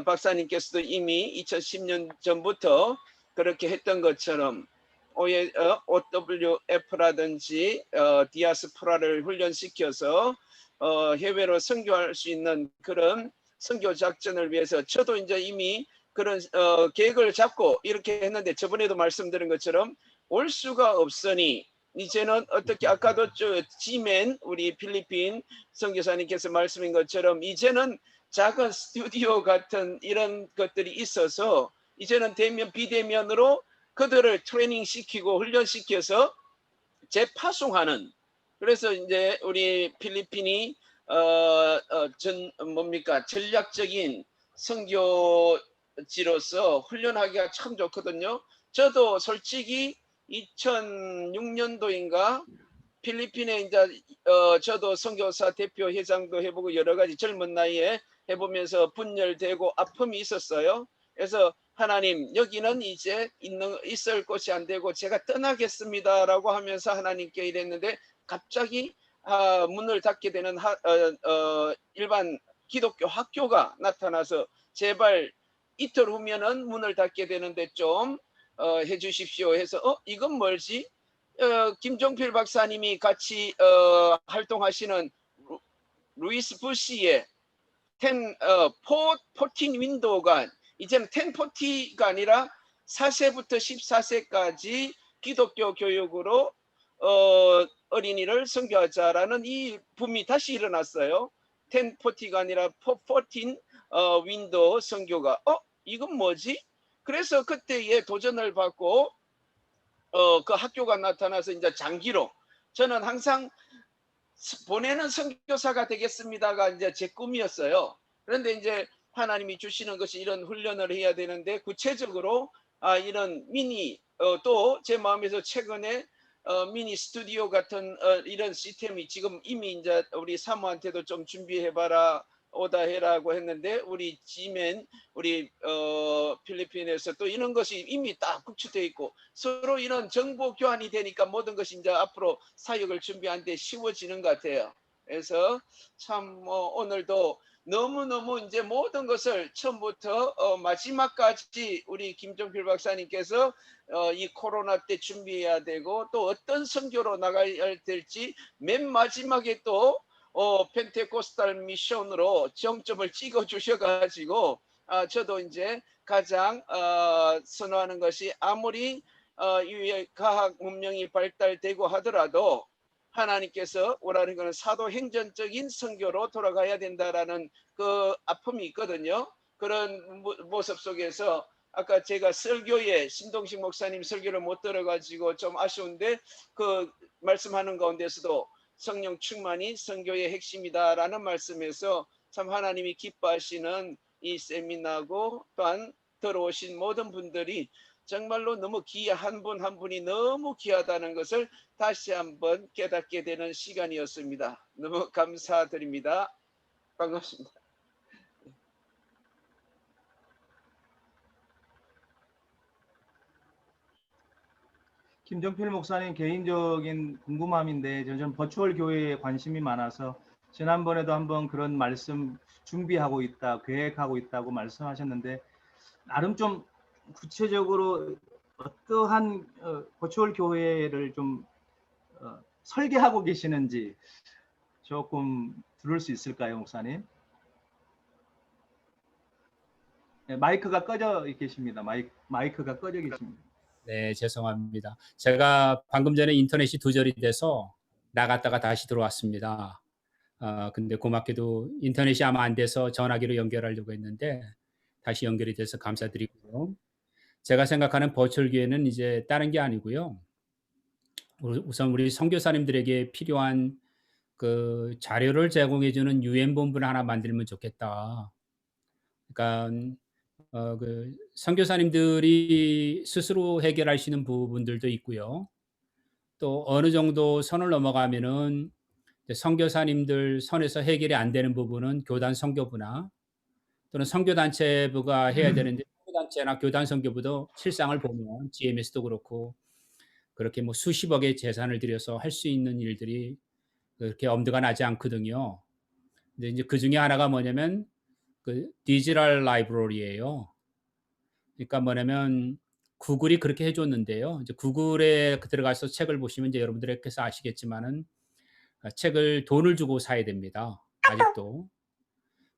박사님께서도 이미 2010년 전부터 그렇게 했던 것처럼 OWF라든지 디아스포라를 훈련시켜서 해외로 선교할 수 있는 그런 선교 작전을 위해서 저도 이제 이미 그런 계획을 잡고 이렇게 했는데, 저번에도 말씀드린 것처럼 올 수가 없으니 이제는 어떻게, 아까도 지맨 우리 필리핀 선교사님께서 말씀인 것처럼 이제는 작은 스튜디오 같은 이런 것들이 있어서 이제는 대면 비대면으로 그들을 트레이닝 시키고 훈련시켜서 재파송하는, 그래서 이제 우리 필리핀이 전략적인 선교지로서 훈련하기가 참 좋거든요. 저도 솔직히 2006년도인가 필리핀에 이제 저도 선교사 대표 회장도 해보고 여러 가지 젊은 나이에 해보면서 분열되고 아픔이 있었어요. 그래서 하나님, 여기는 이제 있을 곳이 안 되고 제가 떠나겠습니다라고 하면서 하나님께 이랬는데, 갑자기 문을 닫게 되는 일반 기독교 학교가 나타나서 제발 이틀 후면은 문을 닫게 되는데 좀 해주십시오 해서 이건 뭘지? 김종필 박사님이 같이 활동하시는 루이스 부시의 14 윈도우가 이제는 1040가 아니라 4세부터 14세까지 기독교 교육으로 어린이를 선교하자라는 이 붐이 다시 일어났어요. 1040가 아니라 14 윈도우 선교가 이건 뭐지? 그래서 그때에 도전을 받고 그 학교가 나타나서 이제 장기로, 저는 항상 보내는 선교사가 되겠습니다가 이제 제 꿈이었어요. 그런데 이제 하나님이 주시는 것이 이런 훈련을 해야 되는데, 구체적으로 이런 미니 또 제 마음에서 최근에 미니 스튜디오 같은 이런 시스템이 지금 이미 이제 우리 사모한테도 좀 준비해봐라 오다 해라고 했는데, 우리 지맨 우리 필리핀에서 또 이런 것이 이미 딱 구축되어 있고 서로 이런 정보 교환이 되니까 모든 것이 이제 앞으로 사역을 준비하는데 쉬워지는 것 같아요. 그래서 참 오늘도 너무너무 이제 모든 것을 처음부터 마지막까지 우리 김종필 박사님께서 이 코로나 때 준비해야 되고 또 어떤 선교로 나가야 될지 맨 마지막에 또 펜테코스탈 미션으로 정점을 찍어 주셔가지고 저도 이제 가장 선호하는 것이, 아무리 과학 문명이 발달되고 하더라도 하나님께서 원하는 것은 사도행전적인 선교로 돌아가야 된다라는 그 아픔이 있거든요. 그런 모습 속에서 아까 제가 설교에 신동식 목사님 설교를 못 들어가지고 좀 아쉬운데, 그 말씀하는 가운데서도 성령 충만이 선교의 핵심이다라는 말씀에서 참 하나님이 기뻐하시는 이 세미나고 또한 들어오신 모든 분들이 정말로 너무 한 분 한 분이 너무 귀하다는 것을 다시 한번 깨닫게 되는 시간이었습니다. 너무 감사드립니다. 반갑습니다. 김정필 목사님 개인적인 궁금함인데, 저는 버추얼 교회에 관심이 많아서 지난번에도 한번 그런 말씀 준비하고 있다, 계획하고 있다고 말씀하셨는데, 나름 좀 구체적으로 어떠한 버추얼 교회를 좀 설계하고 계시는지 조금 들을 수 있을까요, 목사님? 네, 마이크가 꺼져 계십니다. 마이크가 꺼져 계십니다. 네, 죄송합니다. 제가 방금 전에 인터넷이 두절이 돼서 나갔다가 다시 들어왔습니다. 근데 고맙게도 인터넷이 아마 안 돼서 전화기로 연결하려고 했는데 다시 연결이 돼서 감사드리고요. 제가 생각하는 버추얼 교회는 이제 다른 게 아니고요. 우선 우리 선교사님들에게 필요한 그 자료를 제공해 주는 유엔 본부를 하나 만들면 좋겠다. 그러니까 그 선교사님들이 스스로 해결할 수 있는 부분들도 있고요. 또 어느 정도 선을 넘어가면은 선교사님들 선에서 해결이 안 되는 부분은 교단 선교부나 또는 선교단체부가 해야 되는데 선교단체나 교단 선교부도 실상을 보면 GMS도 그렇고 그렇게 뭐 수십억의 재산을 들여서 할 수 있는 일들이 그렇게 엄두가 나지 않거든요. 근데 이제 그 중에 하나가 뭐냐면 그 디지털 라이브러리예요. 그러니까 뭐냐면 구글이 그렇게 해줬는데요. 이제 구글에 들어가서 책을 보시면 이제 여러분들께서 아시겠지만은 책을 돈을 주고 사야 됩니다. 아직도.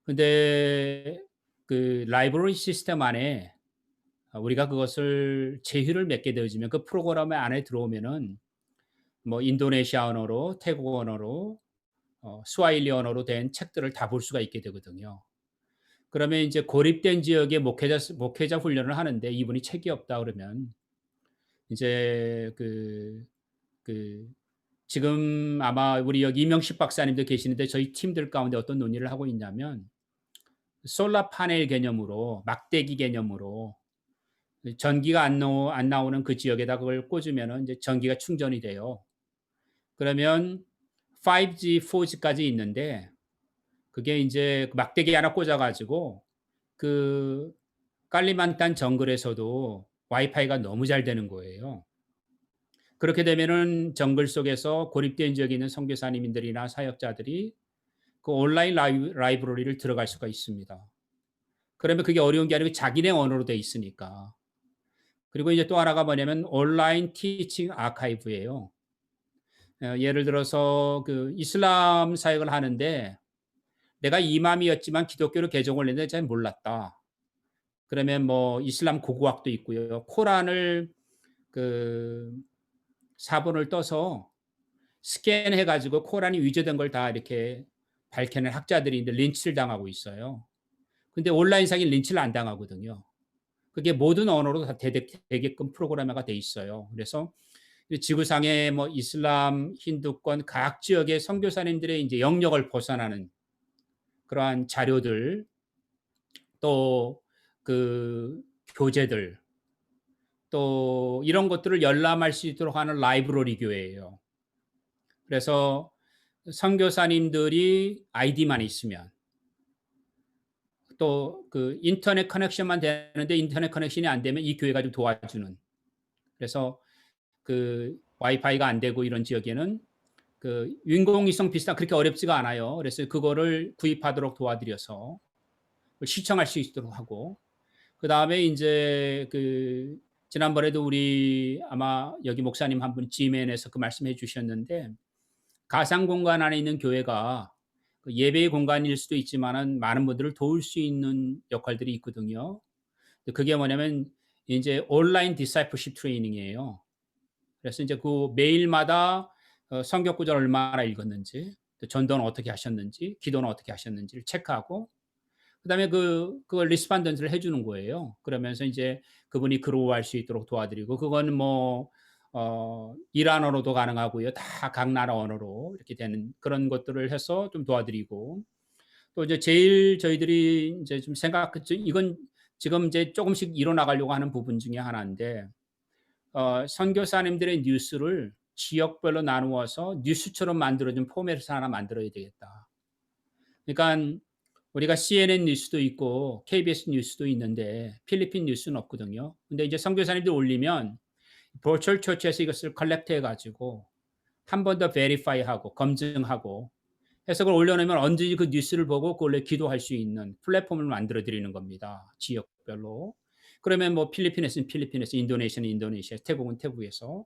근데 그 라이브러리 시스템 안에 우리가 그것을 제휴를 맺게 되어지면 그 프로그램 안에 들어오면은 뭐 인도네시아 언어로, 태국 언어로, 스와힐리 언어로 된 책들을 다 볼 수가 있게 되거든요. 그러면 이제 고립된 지역에 목회자 훈련을 하는데 이분이 책이 없다 그러면 이제 그 지금 아마 우리 여기 이명식 박사님도 계시는데 저희 팀들 가운데 어떤 논의를 하고 있냐면 솔라 파넬 개념으로 막대기 개념으로 전기가 안 나오는 그 지역에다 그걸 꽂으면은 이제 전기가 충전이 돼요. 그러면 5G, 4G까지 있는데 그게 이제 막대기 하나 꽂아가지고 그 깔리만탄 정글에서도 와이파이가 너무 잘 되는 거예요. 그렇게 되면은 정글 속에서 고립된 지역에 있는 선교사님들이나 사역자들이 그 온라인 라이브러리를 들어갈 수가 있습니다. 그러면 그게 어려운 게 아니고 자기네 언어로 돼 있으니까. 그리고 이제 또 하나가 뭐냐면 온라인 티칭 아카이브예요. 예를 들어서 그 이슬람 사역을 하는데 내가 이맘이었지만 기독교로 개종을 했는데 잘 몰랐다. 그러면 뭐 이슬람 고고학도 있고요. 코란을 그 사본을 떠서 스캔해 가지고 코란이 위조된 걸 다 이렇게 밝혀낸 학자들이 있는데 린치를 당하고 있어요. 근데 온라인상에 린치를 안 당하거든요. 그게 모든 언어로 다 되게끔 프로그래머가 돼 있어요. 그래서 지구상의 뭐 이슬람, 힌두권 각 지역의 선교사님들의 이제 영역을 벗어나는 그러한 자료들 또 그 교재들 또 이런 것들을 열람할 수 있도록 하는 라이브러리 교회예요. 그래서 선교사님들이 아이디만 있으면 또 그 인터넷 커넥션만 되는데 인터넷 커넥션이 안 되면 이 교회가 좀 도와주는. 그래서 그 와이파이가 안 되고 이런 지역에는 그 인공위성 비슷한 그렇게 어렵지가 않아요. 그래서 그거를 구입하도록 도와드려서 시청할 수 있도록 하고 그 다음에 이제 그 지난번에도 우리 아마 여기 목사님 한 분 G맨에서 그 말씀해 주셨는데 가상 공간 안에 있는 교회가 예배의 공간일 수도 있지만은 많은 분들을 도울 수 있는 역할들이 있거든요. 그게 뭐냐면 이제 온라인 디사이플십 트레이닝이에요. 그래서 이제 그 매일마다 성경 구절 얼마나 읽었는지, 전도는 어떻게 하셨는지, 기도는 어떻게 하셨는지를 체크하고 그다음에 그걸 리스판던스를 해주는 거예요. 그러면서 이제 그분이 그로우할 수 있도록 도와드리고 그거는 뭐 이란어로도 가능하고요. 다 각 나라 언어로 이렇게 되는 그런 것들을 해서 좀 도와드리고 또 이제 제일 저희들이 이제 좀 이건 지금 이제 조금씩 이뤄나가려고 하는 부분 중에 하나인데 선교사님들의 뉴스를 지역별로 나누어서 뉴스처럼 만들어준 포맷을 하나 만들어야 되겠다. 그러니까 우리가 CNN 뉴스도 있고 KBS 뉴스도 있는데 필리핀 뉴스는 없거든요. 근데 이제 선교사님들 올리면 버추얼 처치에서 이것을 컬렉트 해가지고 한 번 더 베리파이하고 검증하고 해서 그걸 올려놓으면 언제든지 그 뉴스를 보고 그걸로 기도할 수 있는 플랫폼을 만들어 드리는 겁니다. 지역별로. 그러면 뭐 필리핀에서는 필리핀에서, 인도네시아는 인도네시아, 태국은 태국에서.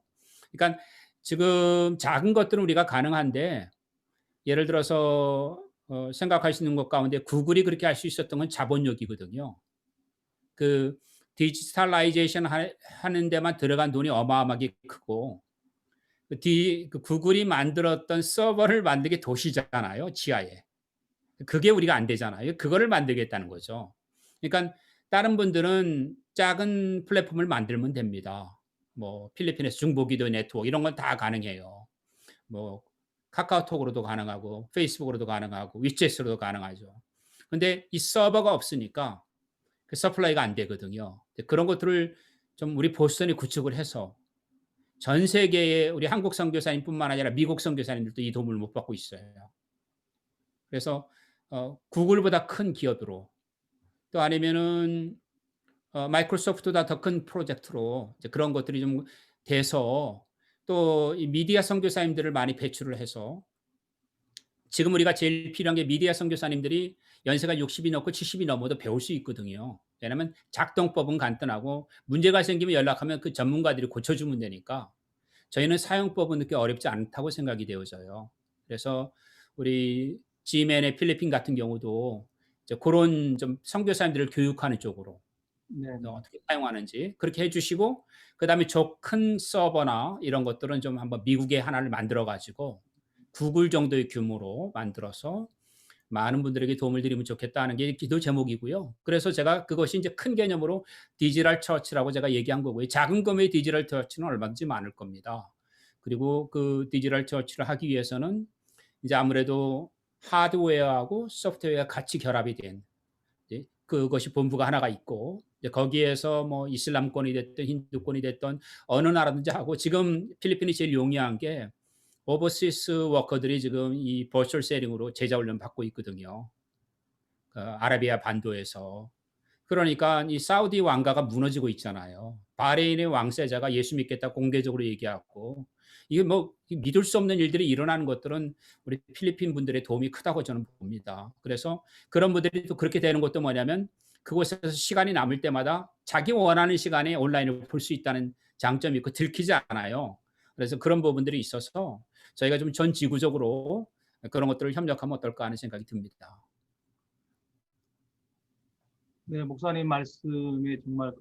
그러니까 지금 작은 것들은 우리가 가능한데 예를 들어서 생각할 수 있는 것 가운데 구글이 그렇게 할 수 있었던 건 자본력이거든요. 그 디지털라이제이션 하는 데만 들어간 돈이 어마어마하게 크고 그 구글이 만들었던 서버를 만들게 도시잖아요, 지하에. 그게 우리가 안 되잖아요. 그거를 만들겠다는 거죠. 그러니까 다른 분들은 작은 플랫폼을 만들면 됩니다. 뭐 필리핀에서 중보기도 네트워크 이런 건 다 가능해요. 뭐 카카오톡으로도 가능하고 페이스북으로도 가능하고 위챗으로도 가능하죠. 근데 이 서버가 없으니까 그 서플라이가 안 되거든요. 그런 것들을 좀 우리 보스턴이 구축을 해서 전 세계의 우리 한국 선교사님뿐만 아니라 미국 선교사님들도 이 도움을 못 받고 있어요. 그래서 구글보다 큰 기업으로 또 아니면은 마이크로소프트보다 더 큰 프로젝트로 이제 그런 것들이 좀 돼서 또 이 미디어 선교사님들을 많이 배출을 해서 지금 우리가 제일 필요한 게 미디어 선교사님들이 연세가 60이 넘고 70이 넘어도 배울 수 있거든요. 왜냐하면 작동법은 간단하고 문제가 생기면 연락하면 그 전문가들이 고쳐주면 되니까 저희는 사용법은 그렇게 어렵지 않다고 생각이 되어져요. 그래서 우리 G맨의 필리핀 같은 경우도 이제 그런 좀 선교사님들을 교육하는 쪽으로 네. 어떻게 사용하는지 그렇게 해주시고 그다음에 저 큰 서버나 이런 것들은 좀 한번 미국에 하나를 만들어 가지고 구글 정도의 규모로 만들어서 많은 분들에게 도움을 드리면 좋겠다는 게 기도 제목이고요. 그래서 제가 그것이 이제 큰 개념으로 디지털 처치라고 제가 얘기한 거고요. 작은 규모의 디지털 처치는 얼마든지 많을 겁니다. 그리고 그 디지털 처치를 하기 위해서는 이제 아무래도 하드웨어하고 소프트웨어가 같이 결합이 된 그것이 본부가 하나가 있고 이제 거기에서 뭐 이슬람권이 됐든 힌두권이 됐든 어느 나라든지 하고 지금 필리핀이 제일 용이한 게 오버시스 워커들이 지금 이 버추얼 세링으로 제자 훈련 받고 있거든요. 그 아라비아 반도에서. 그러니까 이 사우디 왕가가 무너지고 있잖아요. 바레인의 왕세자가 예수 믿겠다 공개적으로 얘기하고 이게 뭐 믿을 수 없는 일들이 일어나는 것들은 우리 필리핀 분들의 도움이 크다고 저는 봅니다. 그래서 그런 분들이 또 그렇게 되는 것도 뭐냐면 그곳에서 시간이 남을 때마다 자기 원하는 시간에 온라인을 볼 수 있다는 장점이 있고 들키지 않아요. 그래서 그런 부분들이 있어서 저희가 좀 전 지구적으로 그런 것들을 협력하면 어떨까 하는 생각이 듭니다. 네, 목사님 말씀에 정말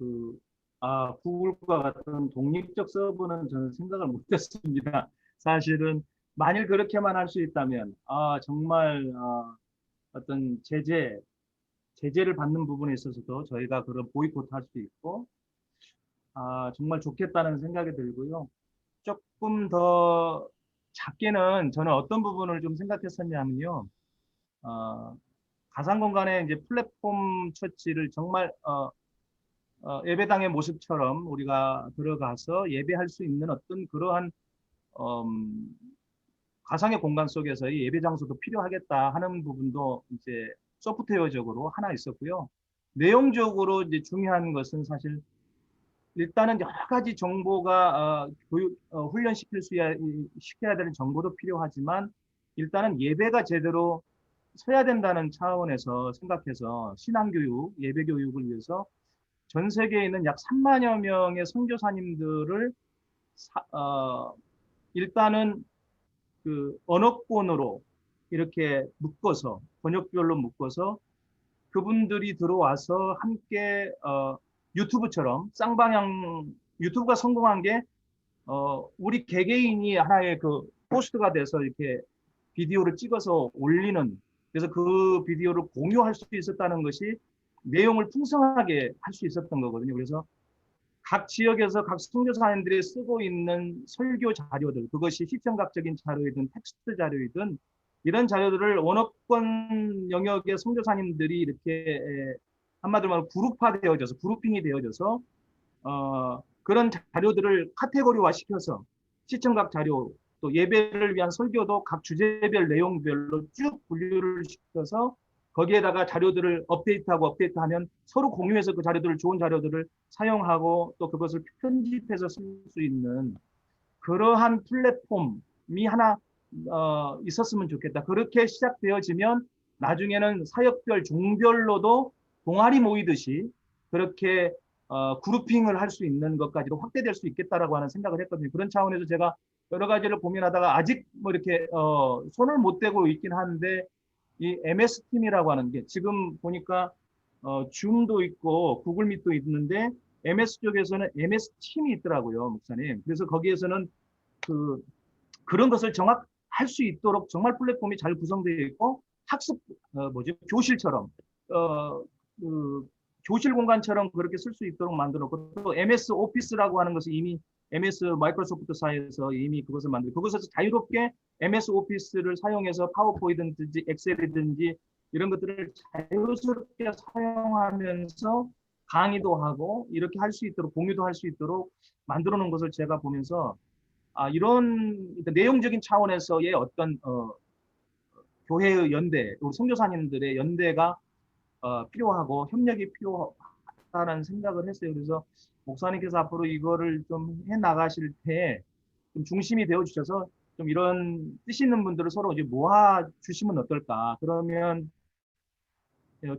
구글과 같은 독립적 서버는 저는 생각을 못했습니다. 사실은 만일 그렇게만 할 수 있다면, 정말 어떤 제재를 받는 부분에 있어서도 저희가 그런 보이콧 할 수 있고, 정말 좋겠다는 생각이 들고요. 조금 더 작게는 저는 어떤 부분을 좀 생각했었냐면요. 가상 공간에 이제 플랫폼 처치를 정말 예배당의 모습처럼 우리가 들어가서 예배할 수 있는 어떤 그러한 가상의 공간 속에서의 예배 장소도 필요하겠다 하는 부분도 이제 소프트웨어적으로 하나 있었고요. 내용적으로 이제 중요한 것은 사실 일단은 여러 가지 정보가 시켜야 되는 정보도 필요하지만 일단은 예배가 제대로 서야 된다는 차원에서 생각해서 신앙교육, 예배교육을 위해서 전 세계에 있는 약 3만여 명의 선교사님들을 일단은 그 언어권으로 이렇게 묶어서 번역별로 묶어서 그분들이 들어와서 함께 유튜브처럼 쌍방향 유튜브가 성공한 게 우리 개개인이 하나의 그 포스트가 돼서 이렇게 비디오를 찍어서 올리는 그래서 그 비디오를 공유할 수 있었다는 것이 내용을 풍성하게 할 수 있었던 거거든요. 그래서 각 지역에서 각 선교사님들이 쓰고 있는 설교 자료들, 그것이 시청각적인 자료이든 텍스트 자료이든 이런 자료들을 원어권 영역의 선교사님들이 이렇게 한마디로 말하면 그룹화되어져서 그룹핑이 되어져서 그런 자료들을 카테고리화 시켜서 시청각 자료 또 예배를 위한 설교도 각 주제별 내용별로 쭉 분류를 시켜서 거기에다가 자료들을 업데이트하면 서로 공유해서 그 자료들을 좋은 자료들을 사용하고 또 그것을 편집해서 쓸 수 있는 그러한 플랫폼이 하나 있었으면 좋겠다. 그렇게 시작되어지면 나중에는 사역별, 종별로도 동아리 모이듯이 그렇게 그룹핑을 할 수 있는 것까지도 확대될 수 있겠다라고 하는 생각을 했거든요. 그런 차원에서 제가 여러 가지를 고민하다가 아직 뭐 이렇게 손을 못 대고 있긴 한데 이 MS 팀이라고 하는 게 지금 보니까 줌도 있고 구글 미트도 있는데 MS 쪽에서는 MS 팀이 있더라고요, 목사님. 그래서 거기에서는 그 그런 것을 정확할 수 있도록 정말 플랫폼이 잘 구성되어 있고 학습 교실처럼 그 교실 공간처럼 그렇게 쓸 수 있도록 만들었고 또 MS 오피스라고 하는 것을 이미 MS 마이크로소프트사에서 이미 그것을 만들고 그것에서 자유롭게 MS 오피스를 사용해서 파워포인트든지 엑셀이든지 이런 것들을 자유스럽게 사용하면서 강의도 하고 이렇게 할 수 있도록 공유도 할 수 있도록 만들어 놓은 것을 제가 보면서 이런 내용적인 차원에서의 어떤 교회의 연대, 우리 선교사님들의 연대가 필요하고 협력이 필요하다는 생각을 했어요. 그래서 목사님께서 앞으로 이거를 좀 해 나가실 때 좀 중심이 되어 주셔서 좀 이런 뜻 있는 분들을 서로 이제 모아 주시면 어떨까. 그러면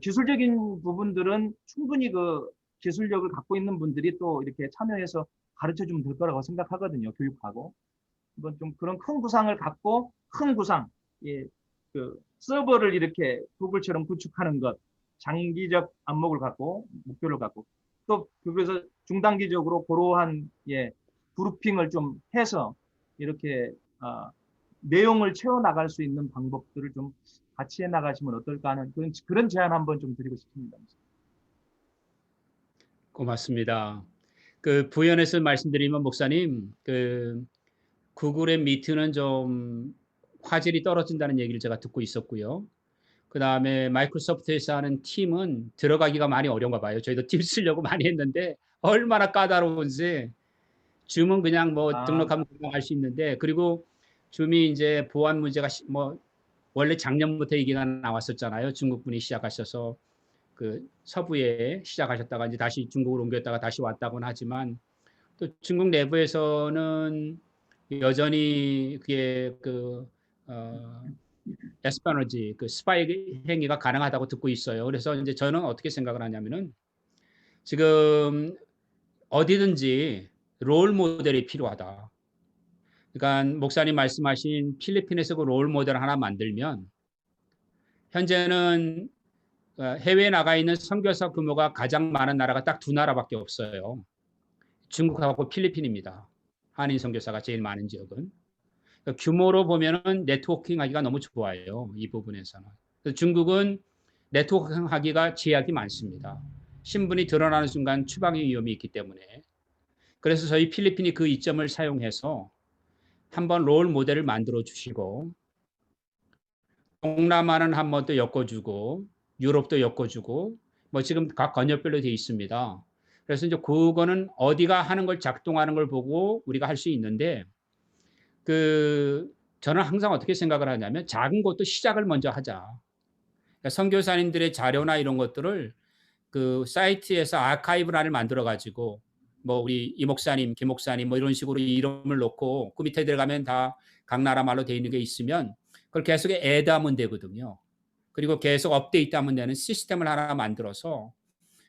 기술적인 부분들은 충분히 그 기술력을 갖고 있는 분들이 또 이렇게 참여해서 가르쳐 주면 될 거라고 생각하거든요. 교육하고. 이건 좀 그런 큰 구상을 갖고 큰 구상, 예, 그 서버를 이렇게 구글처럼 구축하는 것, 장기적 안목을 갖고 목표를 갖고 또 그래서 중단기적으로 그러한 그룹핑을 좀 해서 이렇게 내용을 채워 나갈 수 있는 방법들을 좀 같이 해 나가시면 어떨까 하는 그런 제안 한번 좀 드리고 싶습니다. 고맙습니다. 그 부연해서 말씀드리면 목사님, 그 구글의 미트는 좀 화질이 떨어진다는 얘기를 제가 듣고 있었고요. 그 다음에 마이크로소프트에서 하는 팀은 들어가기가 많이 어려운가 봐요. 저희도 팀 쓰려고 많이 했는데 얼마나 까다로운지. 줌은 그냥 뭐 등록하면 금방 할 수 있는데, 그리고 줌이 이제 보안 문제가 뭐 원래 작년부터 얘기가 나왔었잖아요. 중국분이 시작하셔서 그 서부에 시작하셨다가 이제 다시 중국으로 옮겼다가 다시 왔다고는 하지만 또 중국 내부에서는 여전히 그게 에스파노지, 그 스파이 행위가 가능하다고 듣고 있어요. 그래서 이제 저는 어떻게 생각을 하냐면은 지금 어디든지 롤 모델이 필요하다. 그러니까 목사님 말씀하신 필리핀에서 그 롤 모델 하나 만들면 현재는 해외에 나가 있는 선교사 규모가 가장 많은 나라가 딱 두 나라밖에 없어요. 중국하고 필리핀입니다. 한인 선교사가 제일 많은 지역은. 그러니까 규모로 보면은 네트워킹 하기가 너무 좋아요. 이 부분에서는. 중국은 네트워킹 하기가 제약이 많습니다. 신분이 드러나는 순간 추방의 위험이 있기 때문에. 그래서 저희 필리핀이 그 이점을 사용해서 한번 롤 모델을 만들어 주시고 동남아는 한번 또 엮어주고 유럽도 엮어주고 뭐 지금 각 권역별로 되어 있습니다. 그래서 이제 그거는 어디가 하는 걸 작동하는 걸 보고 우리가 할 수 있는데 저는 항상 어떻게 생각을 하냐면 작은 것도 시작을 먼저 하자. 그러니까 선교사님들의 자료나 이런 것들을 그 사이트에서 아카이브란을 만들어 가지고 뭐 우리 이 목사님, 김 목사님 뭐 이런 식으로 이름을 놓고 그 밑에 들어가면 다 각 나라 말로 되어 있는 게 있으면 그걸 계속 애드하면 되거든요. 그리고 계속 업데이트하면 되는 시스템을 하나 만들어서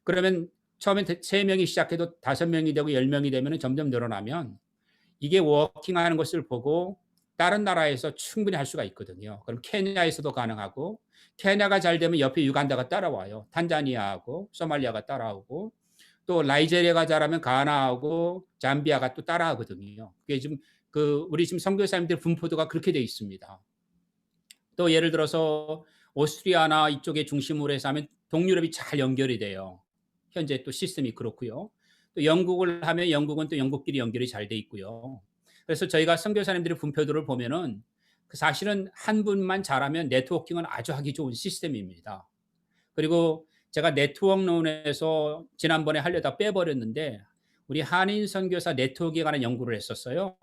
그러면 처음에 3명이 시작해도 5명이 되고 10명이 되면 점점 늘어나면 이게 워킹하는 것을 보고 다른 나라에서 충분히 할 수가 있거든요. 그럼 케냐에서도 가능하고 케냐가 잘 되면 옆에 유간다가 따라와요. 탄자니아하고 소말리아가 따라오고 또 나이제리아가 잘하면 가나하고 잠비아가 또 따라하거든요. 그게 지금 우리 지금 선교사님들 분포도가 그렇게 돼 있습니다. 또 예를 들어서 오스트리아나 이쪽에 중심으로 해서 하면 동유럽이 잘 연결이 돼요. 현재 또 시스템이 그렇고요. 또 영국을 하면 영국은 또 영국끼리 연결이 잘 돼 있고요. 그래서 저희가 선교사님들의 분포도를 보면은 사실은 한 분만 잘하면 네트워킹은 아주 하기 좋은 시스템입니다. 그리고 제가 네트워크론에서 지난번에 하려다 빼버렸는데 우리 한인 선교사 네트워크에 관한 연구를 했었어요.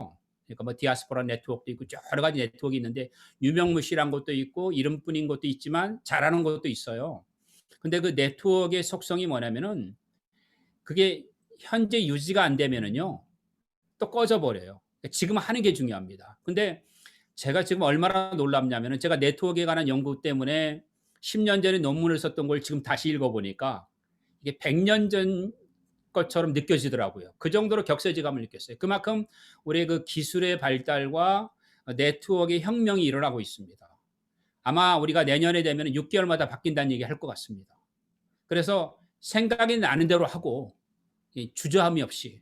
그러니까 뭐 디아스포라 네트워크도 있고 여러 가지 네트워크가 있는데 유명무실한 것도 있고 이름뿐인 것도 있지만 잘하는 것도 있어요. 근데 그 네트워크의 속성이 뭐냐면은 그게 현재 유지가 안 되면은요 또 꺼져버려요. 지금 하는 게 중요합니다. 근데 제가 지금 얼마나 놀랍냐면은 제가 네트워크에 관한 연구 때문에 10년 전에 논문을 썼던 걸 지금 다시 읽어보니까 이게 100년 전 것처럼 느껴지더라고요. 그 정도로 격세지감을 느꼈어요. 그만큼 우리의 그 기술의 발달과 네트워크의 혁명이 일어나고 있습니다. 아마 우리가 내년에 되면 6개월마다 바뀐다는 얘기 할 것 같습니다. 그래서 생각이 나는 대로 하고 주저함이 없이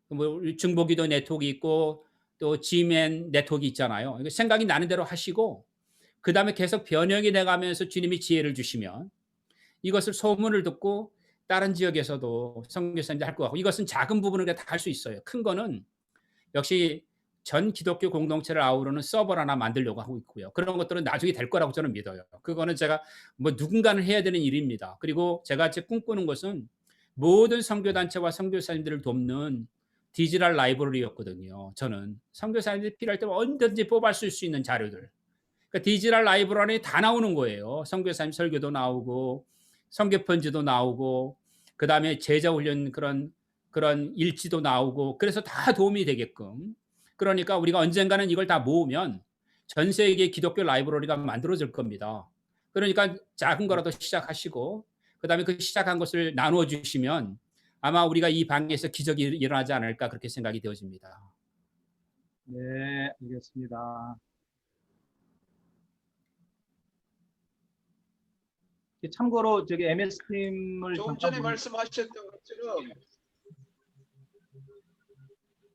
뭐 중보기도 네트워크 있고 또 G맨 네트워크 있잖아요. 이거 생각이 나는 대로 하시고 그다음에 계속 변형이 돼 가면서 주님이 지혜를 주시면 이것을 소문을 듣고 다른 지역에서도 선교사님들 할 것 같고 이것은 작은 부분을 다 할 수 있어요. 큰 거는 역시 전 기독교 공동체를 아우르는 서버를 하나 만들려고 하고 있고요. 그런 것들은 나중에 될 거라고 저는 믿어요. 그거는 제가 뭐 누군가는 해야 되는 일입니다. 그리고 제가 제 꿈꾸는 것은 모든 선교단체와 선교사님들을 돕는 디지털 라이브러리였거든요. 저는 선교사님들이 필요할 때 언제든지 뽑아쓸 수 있는 자료들. 그러니까 디지털 라이브러리에 다 나오는 거예요. 선교사님 설교도 나오고 선교 편지도 나오고 그다음에 제자 훈련 그런 일지도 나오고 그래서 다 도움이 되게끔. 그러니까 우리가 언젠가는 이걸 다 모으면 전 세계 기독교 라이브러리가 만들어질 겁니다. 그러니까 작은 거라도 시작하시고 그다음에 그 시작한 것을 나누어 주시면 아마 우리가 이 방에서 기적이 일어나지 않을까 그렇게 생각이 되어집니다. 네, 알겠습니다. 참고로 저기 MS 팀을 조금 전에 말씀하셨던 것처럼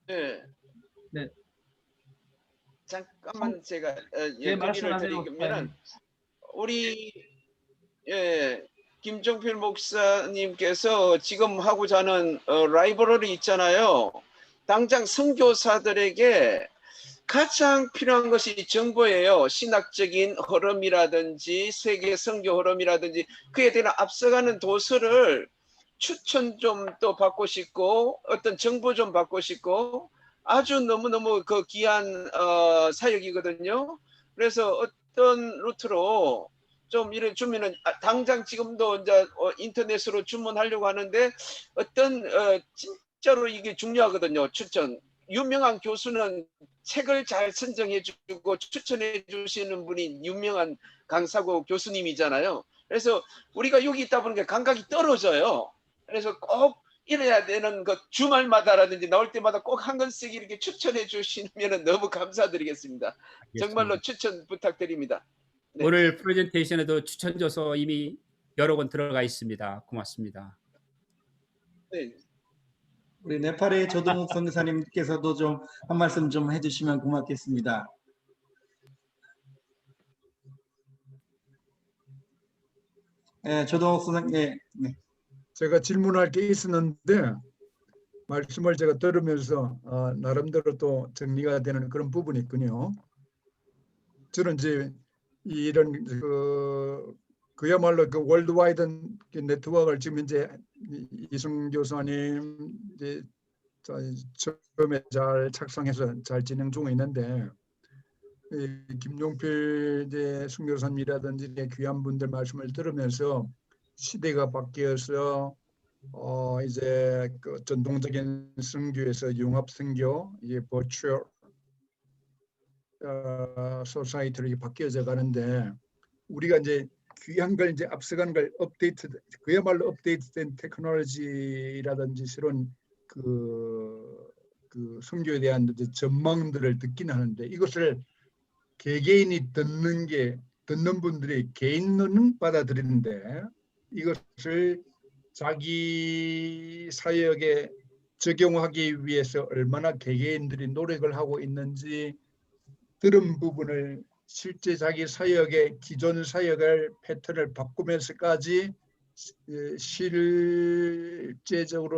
네. 네. 잠깐만 제가 네, 건의를 말씀하세요. 드리면은 우리 김종필 목사님께서 지금 하고자 하는 라이브러리 있잖아요. 당장 선교사들에게 가장 필요한 것이 정보예요. 신학적인 흐름이라든지 세계 선교 흐름이라든지 그에 대한 앞서가는 도서를 추천 좀 또 받고 싶고 어떤 정보 좀 받고 싶고 아주 너무너무 그 귀한 사역이거든요. 그래서 어떤 루트로 좀 이래 주면은 당장 지금도 이제 인터넷으로 주문하려고 하는데 어떤 진짜로 이게 중요하거든요. 추천. 유명한 교수는 책을 잘 선정해 주고 추천해 주시는 분이 유명한 강사고 교수님이잖아요. 그래서 우리가 여기 있다 보니까 감각이 떨어져요. 그래서 꼭 이래야 되는 것 주말마다라든지 나올 때마다 꼭 한 권씩 이렇게 추천해 주시면 너무 감사드리겠습니다. 정말로 추천 부탁드립니다. 네. 오늘 프레젠테이션에도 추천 줘서 이미 여러 권 들어가 있습니다. 고맙습니다. 네. 우리 네팔의 조동욱 선교사님께서도 좀 한 말씀 좀 해주시면 고맙겠습니다. 네, 조동욱 선생님. 네. 제가 질문할 게 있었는데 말씀을 제가 들으면서 나름대로 또 정리가 되는 그런 부분이 있군요. 저는 이제 이런 그야말로 그 월드와이드 네트워크를 지금 이제 이승 교수님 이제 처음에 잘 착상해서 잘 진행 중에 있는데 김종필 이제 순교사님이라든지 귀한 분들 말씀을 들으면서 시대가 바뀌어서 이제 그 전통적인 선교에서 융합 선교, 이게 버추얼 소사이티로 바뀌어져 가는데 우리가 이제 귀한 걸 이제 앞서가는 걸 업데이트, 그야말로 업데이트된 테크놀로지라든지 새로운 그 선교에 대한 전망들을 듣긴 하는데 이것을 개개인이 듣는 분들이 개인은 받아들이는데 이것을 자기 사역에 적용하기 위해서 얼마나 개개인들이 노력을 하고 있는지 들은 부분을 실제 자기 사역의 기존 사역을 패턴을 바꾸면서까지 실제적으로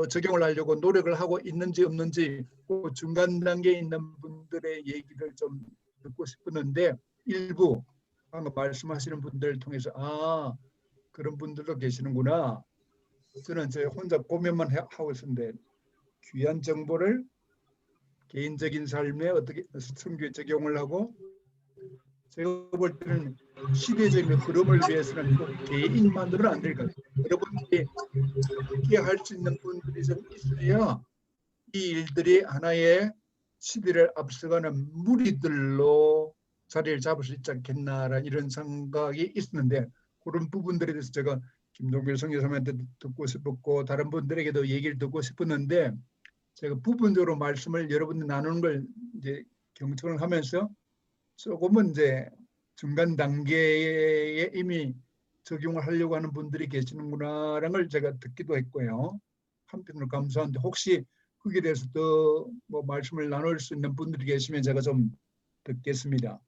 적용을 하려고 노력을 하고 있는지 없는지 그 중간 단계에 있는 분들의 얘기를 좀 듣고 싶었는데 일부 방금 말씀하시는 분들을 통해서 그런 분들도 계시는구나. 저는 제 혼자 고민만 하고 있었는데 귀한 정보를 개인적인 삶에 어떻게 선교에 적용을 하고 제가 볼 때는 시대적인 흐름을 위해서는 꼭 개인만으로는 안 될 것 같아요. 여러분들이 함께 할 수 있는 분들이 좀 있어야 이 일들이 하나의 시대를 앞서가는 무리들로 자리를 잡을 수 있지 않겠나라는 이런 생각이 있었는데 그런 부분들에 대해서 제가 김종필 선교사님한테 듣고 싶었고 다른 분들에게도 얘기를 듣고 싶었는데 제가 부분적으로 말씀을 여러분들 나누는 걸 이제 경청을 하면서 조금은 이제 중간 단계에 이미 적용을 하려고 하는 분들이 계시는구나라는 걸 제가 듣기도 했고요. 한편으로 감사한데 혹시 거기에 대해서 더 뭐 말씀을 나눌 수 있는 분들이 계시면 제가 좀 듣겠습니다.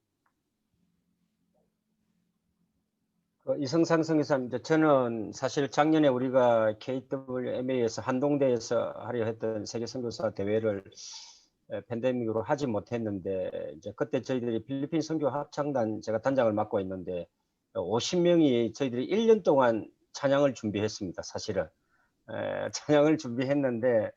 이성상 선교사님, 저는 사실 작년에 우리가 KWMA에서 한동대에서 하려 했던 세계 선교사 대회를 팬데믹으로 하지 못했는데, 이제 그때 저희들이 필리핀 선교 합창단, 제가 단장을 맡고 있는데 50명이 저희들이 1년 동안 찬양을 준비했습니다. 사실은 찬양을 준비했는데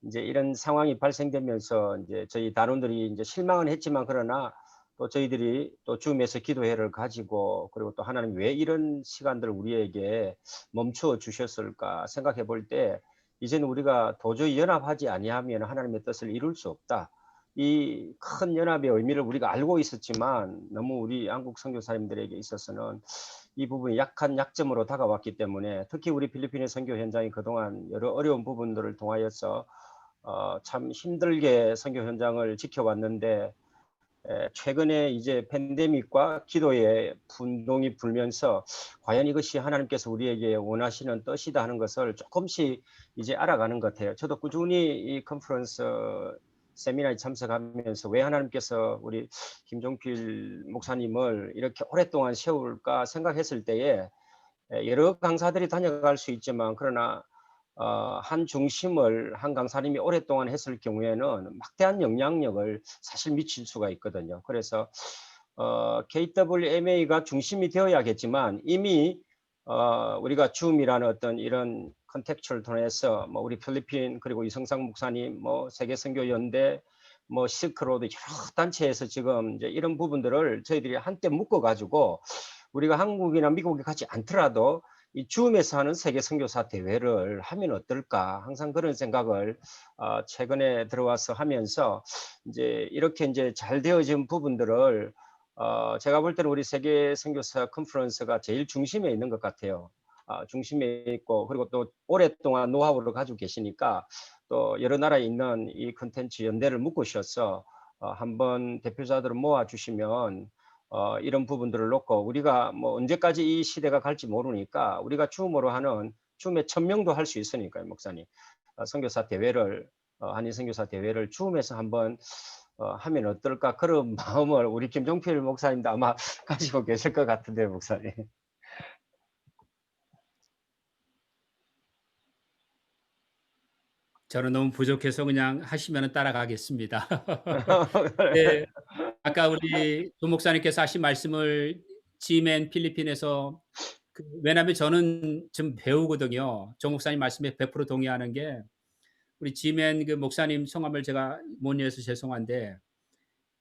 이제 이런 상황이 발생되면서 이제 저희 단원들이 이제 실망은 했지만, 그러나 또 저희들이 또 줌에서 기도회를 가지고, 그리고 또 하나님 왜 이런 시간들을 우리에게 멈추어 주셨을까 생각해 볼 때, 이제는 우리가 도저히 연합하지 아니하면 하나님의 뜻을 이룰 수 없다. 이 큰 연합의 의미를 우리가 알고 있었지만 너무 우리 한국 선교사님들에게 있어서는 이 부분이 약한 약점으로 다가왔기 때문에, 특히 우리 필리핀의 선교 현장이 그동안 여러 어려운 부분들을 통하여서 참 힘들게 선교 현장을 지켜왔는데, 최근에 이제 팬데믹과 기도의 분동이 불면서 과연 이것이 하나님께서 우리에게 원하시는 뜻이다 하는 것을 조금씩 이제 알아가는 것 같아요. 저도 꾸준히 이 컨퍼런스 세미나에 참석하면서 왜 하나님께서 우리 김종필 목사님을 이렇게 오랫동안 세울까 생각했을 때에, 여러 강사들이 다녀갈 수 있지만, 그러나 한 중심을 한 강사님이 오랫동안 했을 경우에는 막대한 영향력을 사실 미칠 수가 있거든요. 그래서 KWMA가 중심이 되어야겠지만, 이미 우리가 줌이라는 어떤 이런 컨텍스트를 통해서 뭐 우리 필리핀, 그리고 이성상 목사님, 뭐 세계선교연대, 뭐 실크로드 여러 단체에서 지금 이제 이런 부분들을 저희들이 한때 묶어 가지고, 우리가 한국이나 미국에 가지 않더라도 이 줌에서 하는 세계 선교사 대회를 하면 어떨까, 항상 그런 생각을 최근에 들어와서 하면서, 이제 이렇게 이제 잘 되어진 부분들을 제가 볼 때는 우리 세계 선교사 컨퍼런스가 제일 중심에 있는 것 같아요. 중심에 있고, 그리고 또 오랫동안 노하우를 가지고 계시니까 또 여러 나라에 있는 이 컨텐츠 연대를 묶으셔서 한번 대표자들을 모아 주시면 이런 부분들을 놓고, 우리가 뭐 언제까지 이 시대가 갈지 모르니까 우리가 줌으로 하는, 줌에 1000명도 할 수 있으니까요, 목사님. 선교사 대회를 한인 선교사 대회를 줌에서 한번 하면 어떨까, 그런 마음을 우리 김종필 목사님도 아마 가지고 계실 것 같은데, 목사님. 저는 너무 부족해서 그냥 하시면 따라가겠습니다. 네, 아까 우리 조 목사님께서 하신 말씀을 G맨 필리핀에서 왜냐하면 저는 좀 배우거든요. 조 목사님 말씀에 100% 동의하는 게, 우리 G맨 그 목사님 성함을 제가 못 이어서 죄송한데,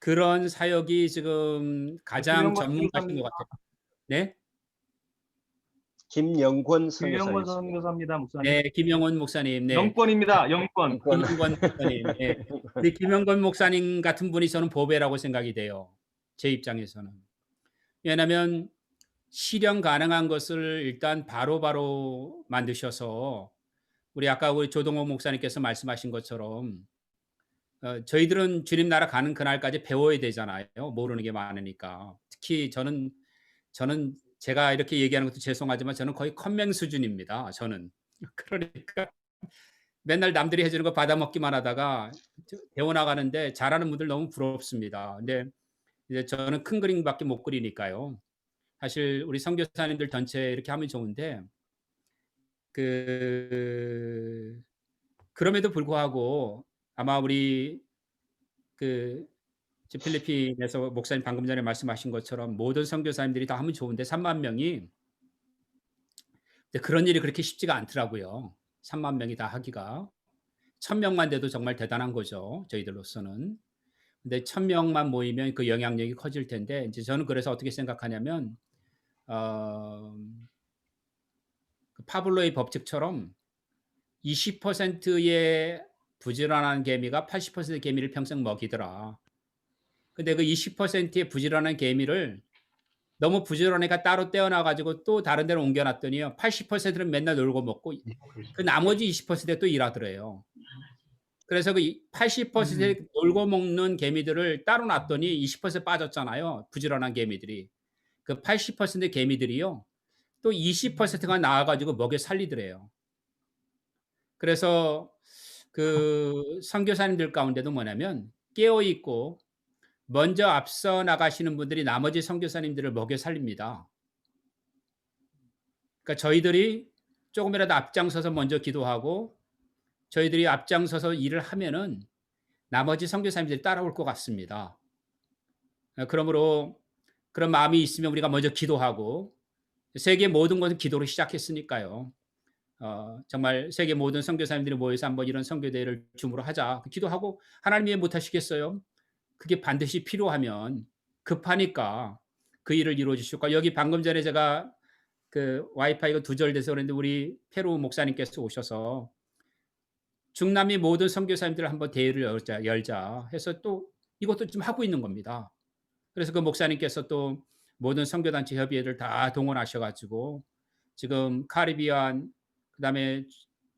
그런 사역이 지금 가장 김영권 전문가신 것 같아요. 네? 김영권 김영권 선교사님. 선교사입니다, 목사님. 네, 김영원 목사님. 네. 영권입니다, 영권. 김영권 목사님. 네. 우리 김영권 목사님 같은 분이 저는 보배라고 생각이 돼요. 제 입장에서는. 왜냐하면 실현 가능한 것을 일단 바로바로 만드셔서, 우리 아까 우리 조동호 목사님께서 말씀하신 것처럼 저희들은 주님 나라 가는 그날까지 배워야 되잖아요. 모르는 게 많으니까. 특히 저는 제가 이렇게 얘기하는 것도 죄송하지만 저는 거의 컴맹 수준입니다. 저는. 그러니까 맨날 남들이 해주는 거 받아먹기만 하다가 배워나가는데 잘하는 분들 너무 부럽습니다. 근데 이제 저는 큰 그림밖에 못 그리니까요. 사실 우리 선교사님들 전체 이렇게 하면 좋은데, 그럼에도 불구하고 아마 우리 필리핀에서 목사님 방금 전에 말씀하신 것처럼 모든 선교사님들이 다 하면 좋은데 3만 명이, 근데 그런 일이 그렇게 쉽지가 않더라고요. 3만 명이 다 하기가. 1000명만 돼도 정말 대단한 거죠, 저희들로서는. 근데 1000명만 모이면 그 영향력이 커질 텐데, 이제 저는 그래서 어떻게 생각하냐면, 파블로의 법칙처럼 20%의 부지런한 개미가 80%의 개미를 평생 먹이더라. 근데 그 20%의 부지런한 개미를 너무 부지런하니까 따로 떼어놔가지고 또 다른 데로 옮겨놨더니요, 80%는 맨날 놀고 먹고 그 나머지 20%가 또 일하더래요. 그래서 그 80% 놀고 먹는 개미들을 따로 놨더니 20% 빠졌잖아요, 부지런한 개미들이. 그 80% 개미들이요, 또 20%가 나와가지고 먹여 살리더래요. 그래서 그 선교사님들 가운데도 뭐냐면 깨어 있고 먼저 앞서 나가시는 분들이 나머지 선교사님들을 먹여 살립니다. 그러니까 저희들이 조금이라도 앞장서서 먼저 기도하고 저희들이 앞장서서 일을 하면은 나머지 선교사님들이 따라올 것 같습니다. 그러므로 그런 마음이 있으면 우리가 먼저 기도하고 세계 모든 것은 기도로 시작했으니까요. 정말 세계 모든 선교사님들이 모여서 한번 이런 선교 대회를 줌으로 하자. 기도하고 하나님 왜 못하시겠어요? 그게 반드시 필요하면 급하니까 그 일을 이루어 주실까. 여기 방금 전에 제가 그 와이파이가 두절돼서 그랬는데 우리 페루 목사님께서 오셔서 중남미 모든 선교사님들 한번 대회를 열자 해서 또 이것도 좀 하고 있는 겁니다. 그래서 그 목사님께서 또 모든 선교단체 협의회를 다 동원하셔가지고 지금 카리비안 그다음에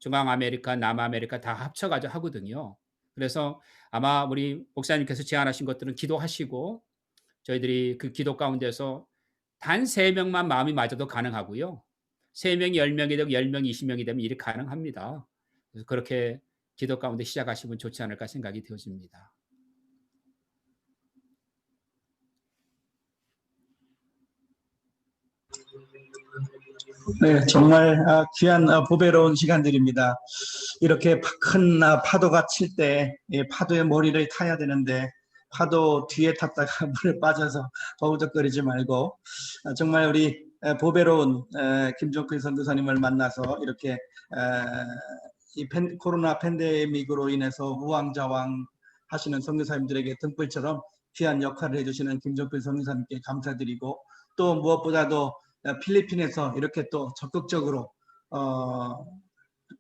중앙아메리카, 남아메리카 다 합쳐가지고 하거든요. 그래서 아마 우리 목사님께서 제안하신 것들은 기도하시고 저희들이 그 기도 가운데서 단 3명만 마음이 맞아도 가능하고요. 3명이 10명이 되고 10명이 20명이 되면 일이 가능합니다. 그래서 그렇게 기도 가운데 시작하시면 좋지 않을까 생각이 되어집니다. 네, 정말 귀한 보배로운 시간들입니다. 이렇게 큰 파도가 칠 때 파도의 머리를 타야 되는데 파도 뒤에 탔다가 물에 빠져서 버우적거리지 말고 정말 우리 보배로운 김종필 선교사님을 만나서 이렇게 이 코로나 팬데믹으로 인해서 우왕좌왕 하시는 선교사님들에게 등불처럼 귀한 역할을 해주시는 김종필 선교사님께 감사드리고 또 무엇보다도 필리핀에서 이렇게 또 적극적으로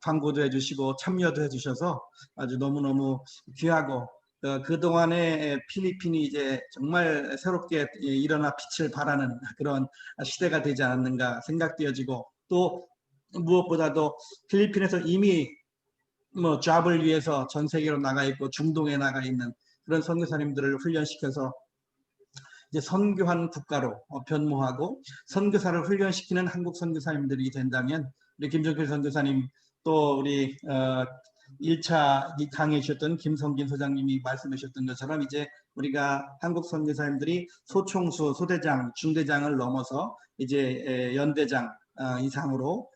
광고도 해주시고 참여도 해주셔서 아주 너무너무 귀하고 그동안에 필리핀이 이제 정말 새롭게 일어나 빛을 발하는 그런 시대가 되지 않았는가 생각되어지고 또 무엇보다도 필리핀에서 이미 뭐 잡을 위해서 전 세계로 나가 있고 중동에 나가 있는 그런 선교사님들을 훈련시켜서 이제 선교한 국가로 변모하고 선교사를 훈련시키는 한국 선교사님들이 된다면 우리 김종필 선교사님 또 우리 1차 강의해 주셨던 김성긴 소장님이 말씀해 주셨던 것처럼 이제 우리가 한국 선교사님들이 소총수, 소대장, 중대장을 넘어서 이제 연대장 이상으로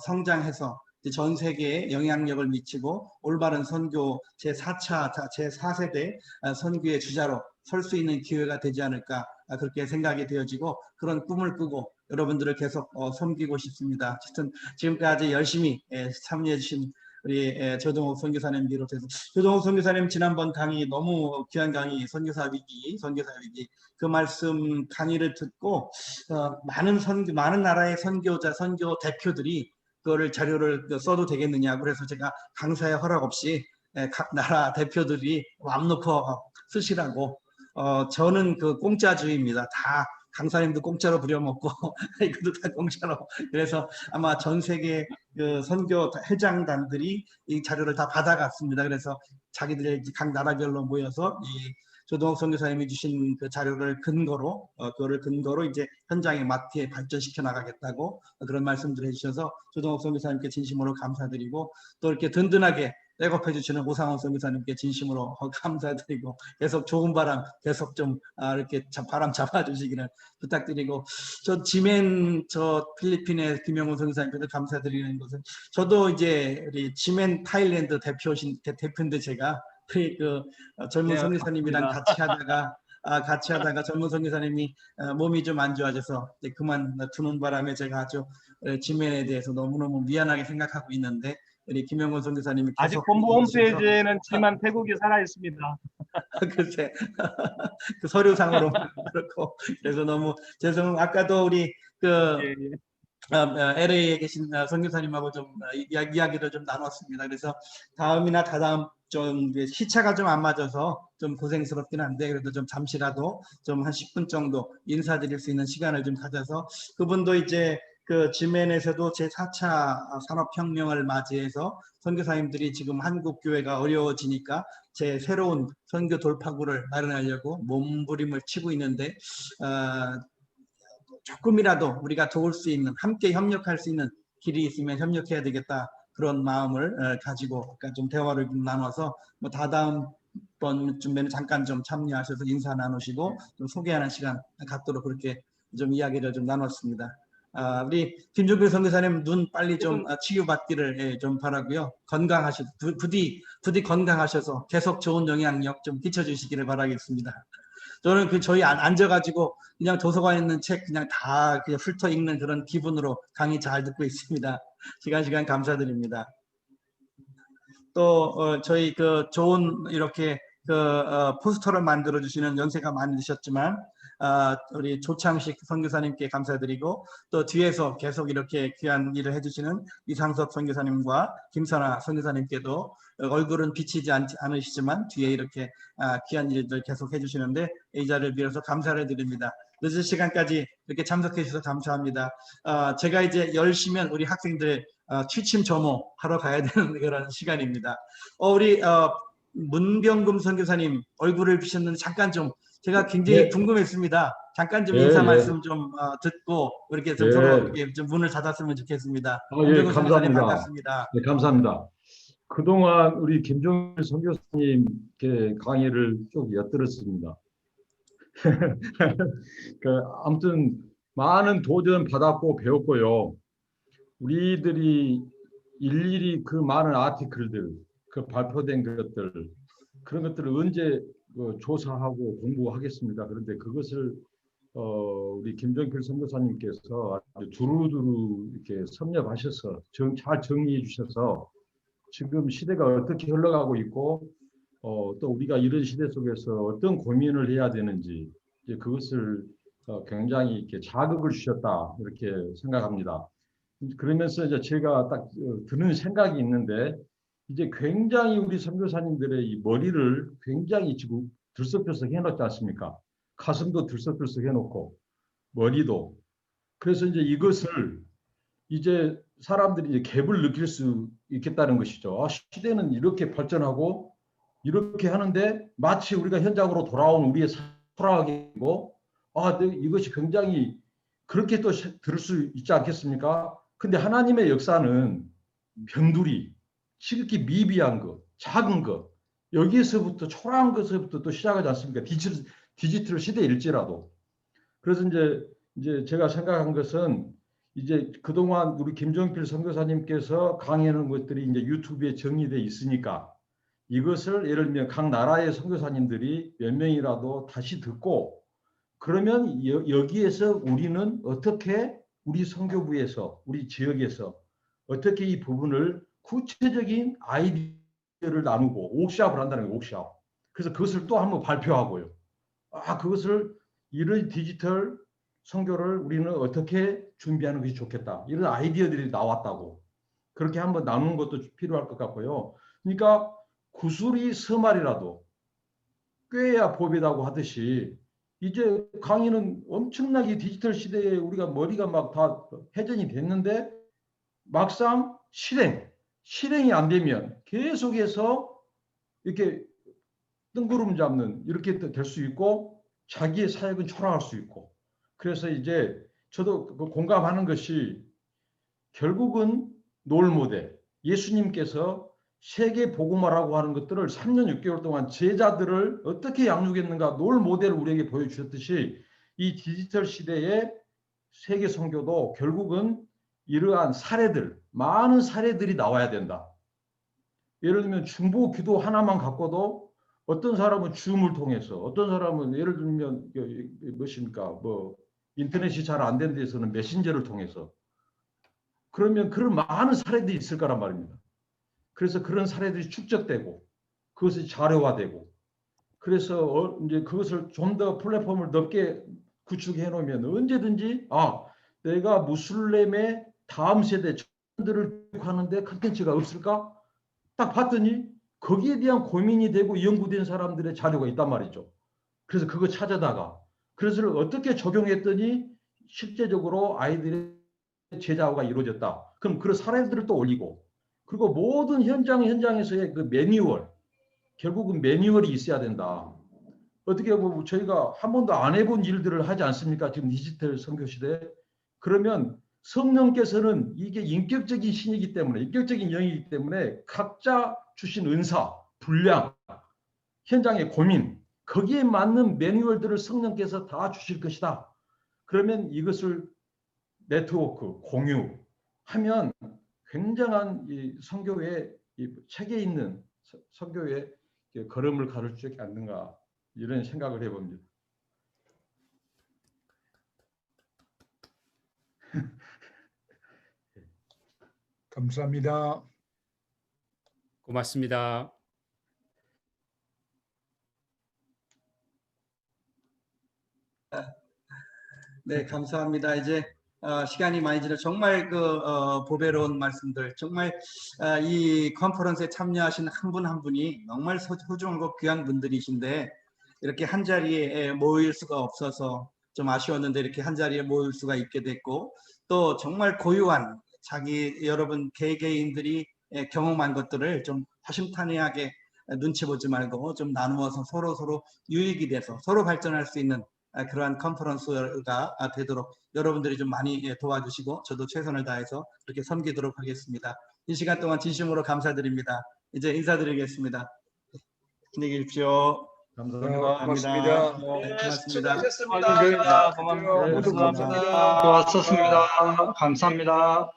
성장해서 전 세계에 영향력을 미치고 올바른 선교 제4세대 선교의 주자로 설 수 있는 기회가 되지 않을까 그렇게 생각이 되어지고 그런 꿈을 꾸고 여러분들을 계속 섬기고 싶습니다. 하여튼 지금까지 열심히 참여해 주신 우리 조동욱 선교사님 비롯해서 조동욱 선교사님 지난번 강의 너무 귀한 강의 선교사 위기 그 말씀 강의를 듣고 많은 나라의 선교자 선교 대표들이 그거를 자료를 써도 되겠느냐 그래서 제가 강사의 허락 없이 각 나라 대표들이 마음 놓고 쓰시라고 저는 그 공짜주의입니다. 다 강사님도 공짜로 부려먹고 이것도 다 공짜로 그래서 아마 전 세계 그 선교 회장단들이 이 자료를 다 받아갔습니다. 그래서 자기들의 각 나라별로 모여서 이 조동욱 선교사님이 주신 그 자료를 근거로 그거를 근거로 이제 현장에 마트에 발전시켜 나가겠다고 그런 말씀들을 해주셔서 조동욱 선교사님께 진심으로 감사드리고 또 이렇게 든든하게 백업해 주시는 오상원 선교사님께 진심으로 감사드리고 계속 좋은 바람 계속 좀 이렇게 바람 잡아주시기를 부탁드리고 저 필리핀의 김영훈 선교사님께도 감사드리는 것은 저도 이제 우리 지멘 타일랜드 대표인데 제가 그 젊은 선교사님이랑 같이 하다가 젊은 선교사님이 몸이 좀 안 좋아져서 그만두는 바람에 제가 아주 지멘에 대해서 너무너무 미안하게 생각하고 있는데 우리 김영건 선교사님이 아직 본부 홈페이지에는 지만 태국이 살아 있습니다. 글쎄 그 서류상으로 그렇고 그래서 너무 아까도 우리 LA에 계신 선교사님하고 좀 이야기를 좀 나눴습니다. 그래서 다음이나 다다음 좀 시차가 좀 안 맞아서 좀 고생스럽긴 한데 그래도 좀 잠시라도 좀 한 10분 정도 인사드릴 수 있는 시간을 좀 가져서 그분도 이제 그 지멘에서도 제4차 산업혁명을 맞이해서 선교사님들이 지금 한국 교회가 어려워지니까 제 새로운 선교 돌파구를 마련하려고 몸부림을 치고 있는데 조금이라도 우리가 도울 수 있는 함께 협력할 수 있는 길이 있으면 협력해야 되겠다 그런 마음을 가지고 좀 대화를 나눠서 뭐 다다음 번쯤에는 잠깐 좀 참여하셔서 인사 나누시고 좀 소개하는 시간 갖도록 그렇게 좀 이야기를 좀 나눴습니다. 우리 김종필 선교사님 눈 빨리 좀 치유받기를 좀 바라고요. 건강하셔서 부디 건강하셔서 계속 좋은 영향력 좀 끼쳐주시기를 바라겠습니다. 저는 저희 앉아가지고 그냥 도서관에 있는 책 그냥 다 그냥 훑어 읽는 그런 기분으로 강의 잘 듣고 있습니다. 시간 감사드립니다. 또 저희 좋은 이렇게 포스터를 만들어 주시는 연세가 많이 드셨지만 우리 조창식 선교사님께 감사드리고 또 뒤에서 계속 이렇게 귀한 일을 해주시는 이상석 선교사님과 김선아 선교사님께도 얼굴은 비치지 않으시지만 뒤에 이렇게 귀한 일들 계속 해주시는데 이 자리를 빌어서 감사를 드립니다. 늦은 시간까지 이렇게 참석해 주셔서 감사합니다. 제가 이제 10시면 우리 학생들 취침 점호 하러 가야 되는 그런 시간입니다. 우리 문병금 선교사님 얼굴을 비셨는데 잠깐 좀 제가 굉장히 궁금했습니다. 잠깐 좀 인사 말씀 좀 듣고 이렇게 좀 서로 이렇게 좀 문을 닫았으면 좋겠습니다. 문병금 선교사님 반갑습니다. 네, 감사합니다. 그동안 우리 김종필 선교사님께 강의를 쭉 엿들었습니다. 아무튼 많은 도전 받았고 배웠고요. 우리들이 일일이 그 많은 아티클들, 그 발표된 것들, 그런 것들을 언제 조사하고 공부하겠습니다. 그런데 그것을 우리 김종필 선교사님께서 아주 두루두루 이렇게 섭렵하셔서 잘 정리해 주셔서 지금 시대가 어떻게 흘러가고 있고 또 우리가 이런 시대 속에서 어떤 고민을 해야 되는지 이제 그것을 굉장히 이렇게 자극을 주셨다 이렇게 생각합니다. 그러면서 이제 제가 딱 드는 생각이 있는데 이제 굉장히 우리 선교사님들의 이 머리를 굉장히 지금 들썩들썩 해놓지 않습니까? 가슴도 들썩들썩 해놓고 머리도. 그래서 이제 이것을 이제 사람들이 이제 갭을 느낄 수 있겠다는 것이죠. 시대는 이렇게 발전하고 이렇게 하는데 마치 우리가 현장으로 돌아온 우리의 소라기고 이것이 굉장히 그렇게 또 들을 수 있지 않겠습니까? 근데 하나님의 역사는 변두리, 지극히 미비한 것, 작은 것, 여기에서부터 초라한 것에서부터 또 시작하지 않습니까? 디지털 시대일지라도. 그래서 이제 제가 생각한 것은 이제 그동안 우리 김종필 선교사님께서 강의하는 것들이 이제 유튜브에 정리되어 있으니까 이것을 예를 들면 각 나라의 선교사님들이 몇 명이라도 다시 듣고 그러면 여기에서 우리는 어떻게 우리 선교부에서 우리 지역에서 어떻게 이 부분을 구체적인 아이디어를 나누고 옥샵을 한다는 거예요. 옥샵. 그래서 그것을 또 한번 발표하고요. 그것을 이런 디지털 선교를 우리는 어떻게 준비하는 것이 좋겠다. 이런 아이디어들이 나왔다고. 그렇게 한번 나누는 것도 필요할 것 같고요. 그러니까 구슬이 서말이라도 꿰야 법이라고 하듯이 이제 강의는 엄청나게 디지털 시대에 우리가 머리가 막 다 회전이 됐는데 막상 실행이 안 되면 계속해서 이렇게 뜬구름 잡는 이렇게 될 수 있고 자기의 사역은 초라할 수 있고 그래서 이제 저도 공감하는 것이 결국은 롤모델 예수님께서 세계 복음화라고 하는 것들을 3년 6개월 동안 제자들을 어떻게 양육했는가 롤모델을 우리에게 보여주셨듯이 이 디지털 시대의 세계 선교도 결국은 이러한 사례들 많은 사례들이 나와야 된다. 예를 들면 중보 기도 하나만 갖고도 어떤 사람은 줌을 통해서 어떤 사람은 예를 들면 무엇입니까 인터넷이 잘 안 된 데서는 메신저를 통해서 그러면 그런 많은 사례들이 있을 거란 말입니다. 그래서 그런 사례들이 축적되고 그것이 자료화되고 그래서 이제 그것을 좀 더 플랫폼을 넓게 구축해 놓으면 언제든지 내가 무슬림의 다음 세대 청년들을 하는데 컨텐츠가 없을까? 딱 봤더니 거기에 대한 고민이 되고 연구된 사람들의 자료가 있단 말이죠. 그래서 그거 찾아다가 그래서 어떻게 적용했더니 실제적으로 아이들의 제자화가 이루어졌다. 그럼 그런 사례들을 또 올리고 그리고 모든 현장에서의 그 매뉴얼 결국은 매뉴얼이 있어야 된다. 어떻게 보면 저희가 한 번도 안 해본 일들을 하지 않습니까? 지금 디지털 선교 시대에. 그러면 성령께서는 이게 인격적인 신이기 때문에, 인격적인 영이기 때문에 각자 주신 은사, 분량, 현장의 고민, 거기에 맞는 매뉴얼들을 성령께서 다 주실 것이다. 그러면 이것을 네트워크, 공유하면 굉장한 이 선교의 이 책에 있는 선교의 걸음을 가를 수 있지 않는가, 이런 생각을 해봅니다. 감사합니다. 고맙습니다. 네, 감사합니다. 이제 시간이 많이 지나 정말 보배로운 말씀들, 정말 이 컨퍼런스에 참여하신 한 분 한 분이 정말 소중하고 귀한 분들이신데 이렇게 한 자리에 모일 수가 없어서 좀 아쉬웠는데 이렇게 한 자리에 모일 수가 있게 됐고, 또 정말 고유한 여러분 개개인들이 경험한 것들을 좀 허심탄회하게 눈치 보지 말고 좀 나누어서 서로 유익이 돼서 서로 발전할 수 있는 그러한 컨퍼런스가 되도록 여러분들이 좀 많이 도와주시고 저도 최선을 다해서 그렇게 섬기도록 하겠습니다. 이 시간 동안 진심으로 감사드립니다. 이제 인사드리겠습니다. 안녕히 계십시오. 감사합니다. 고맙습니다. 네, 고맙습니다. 수고하셨습니다. 네, 모두 감사합니다. 감사합니다. 좋았었습니다. 감사합니다.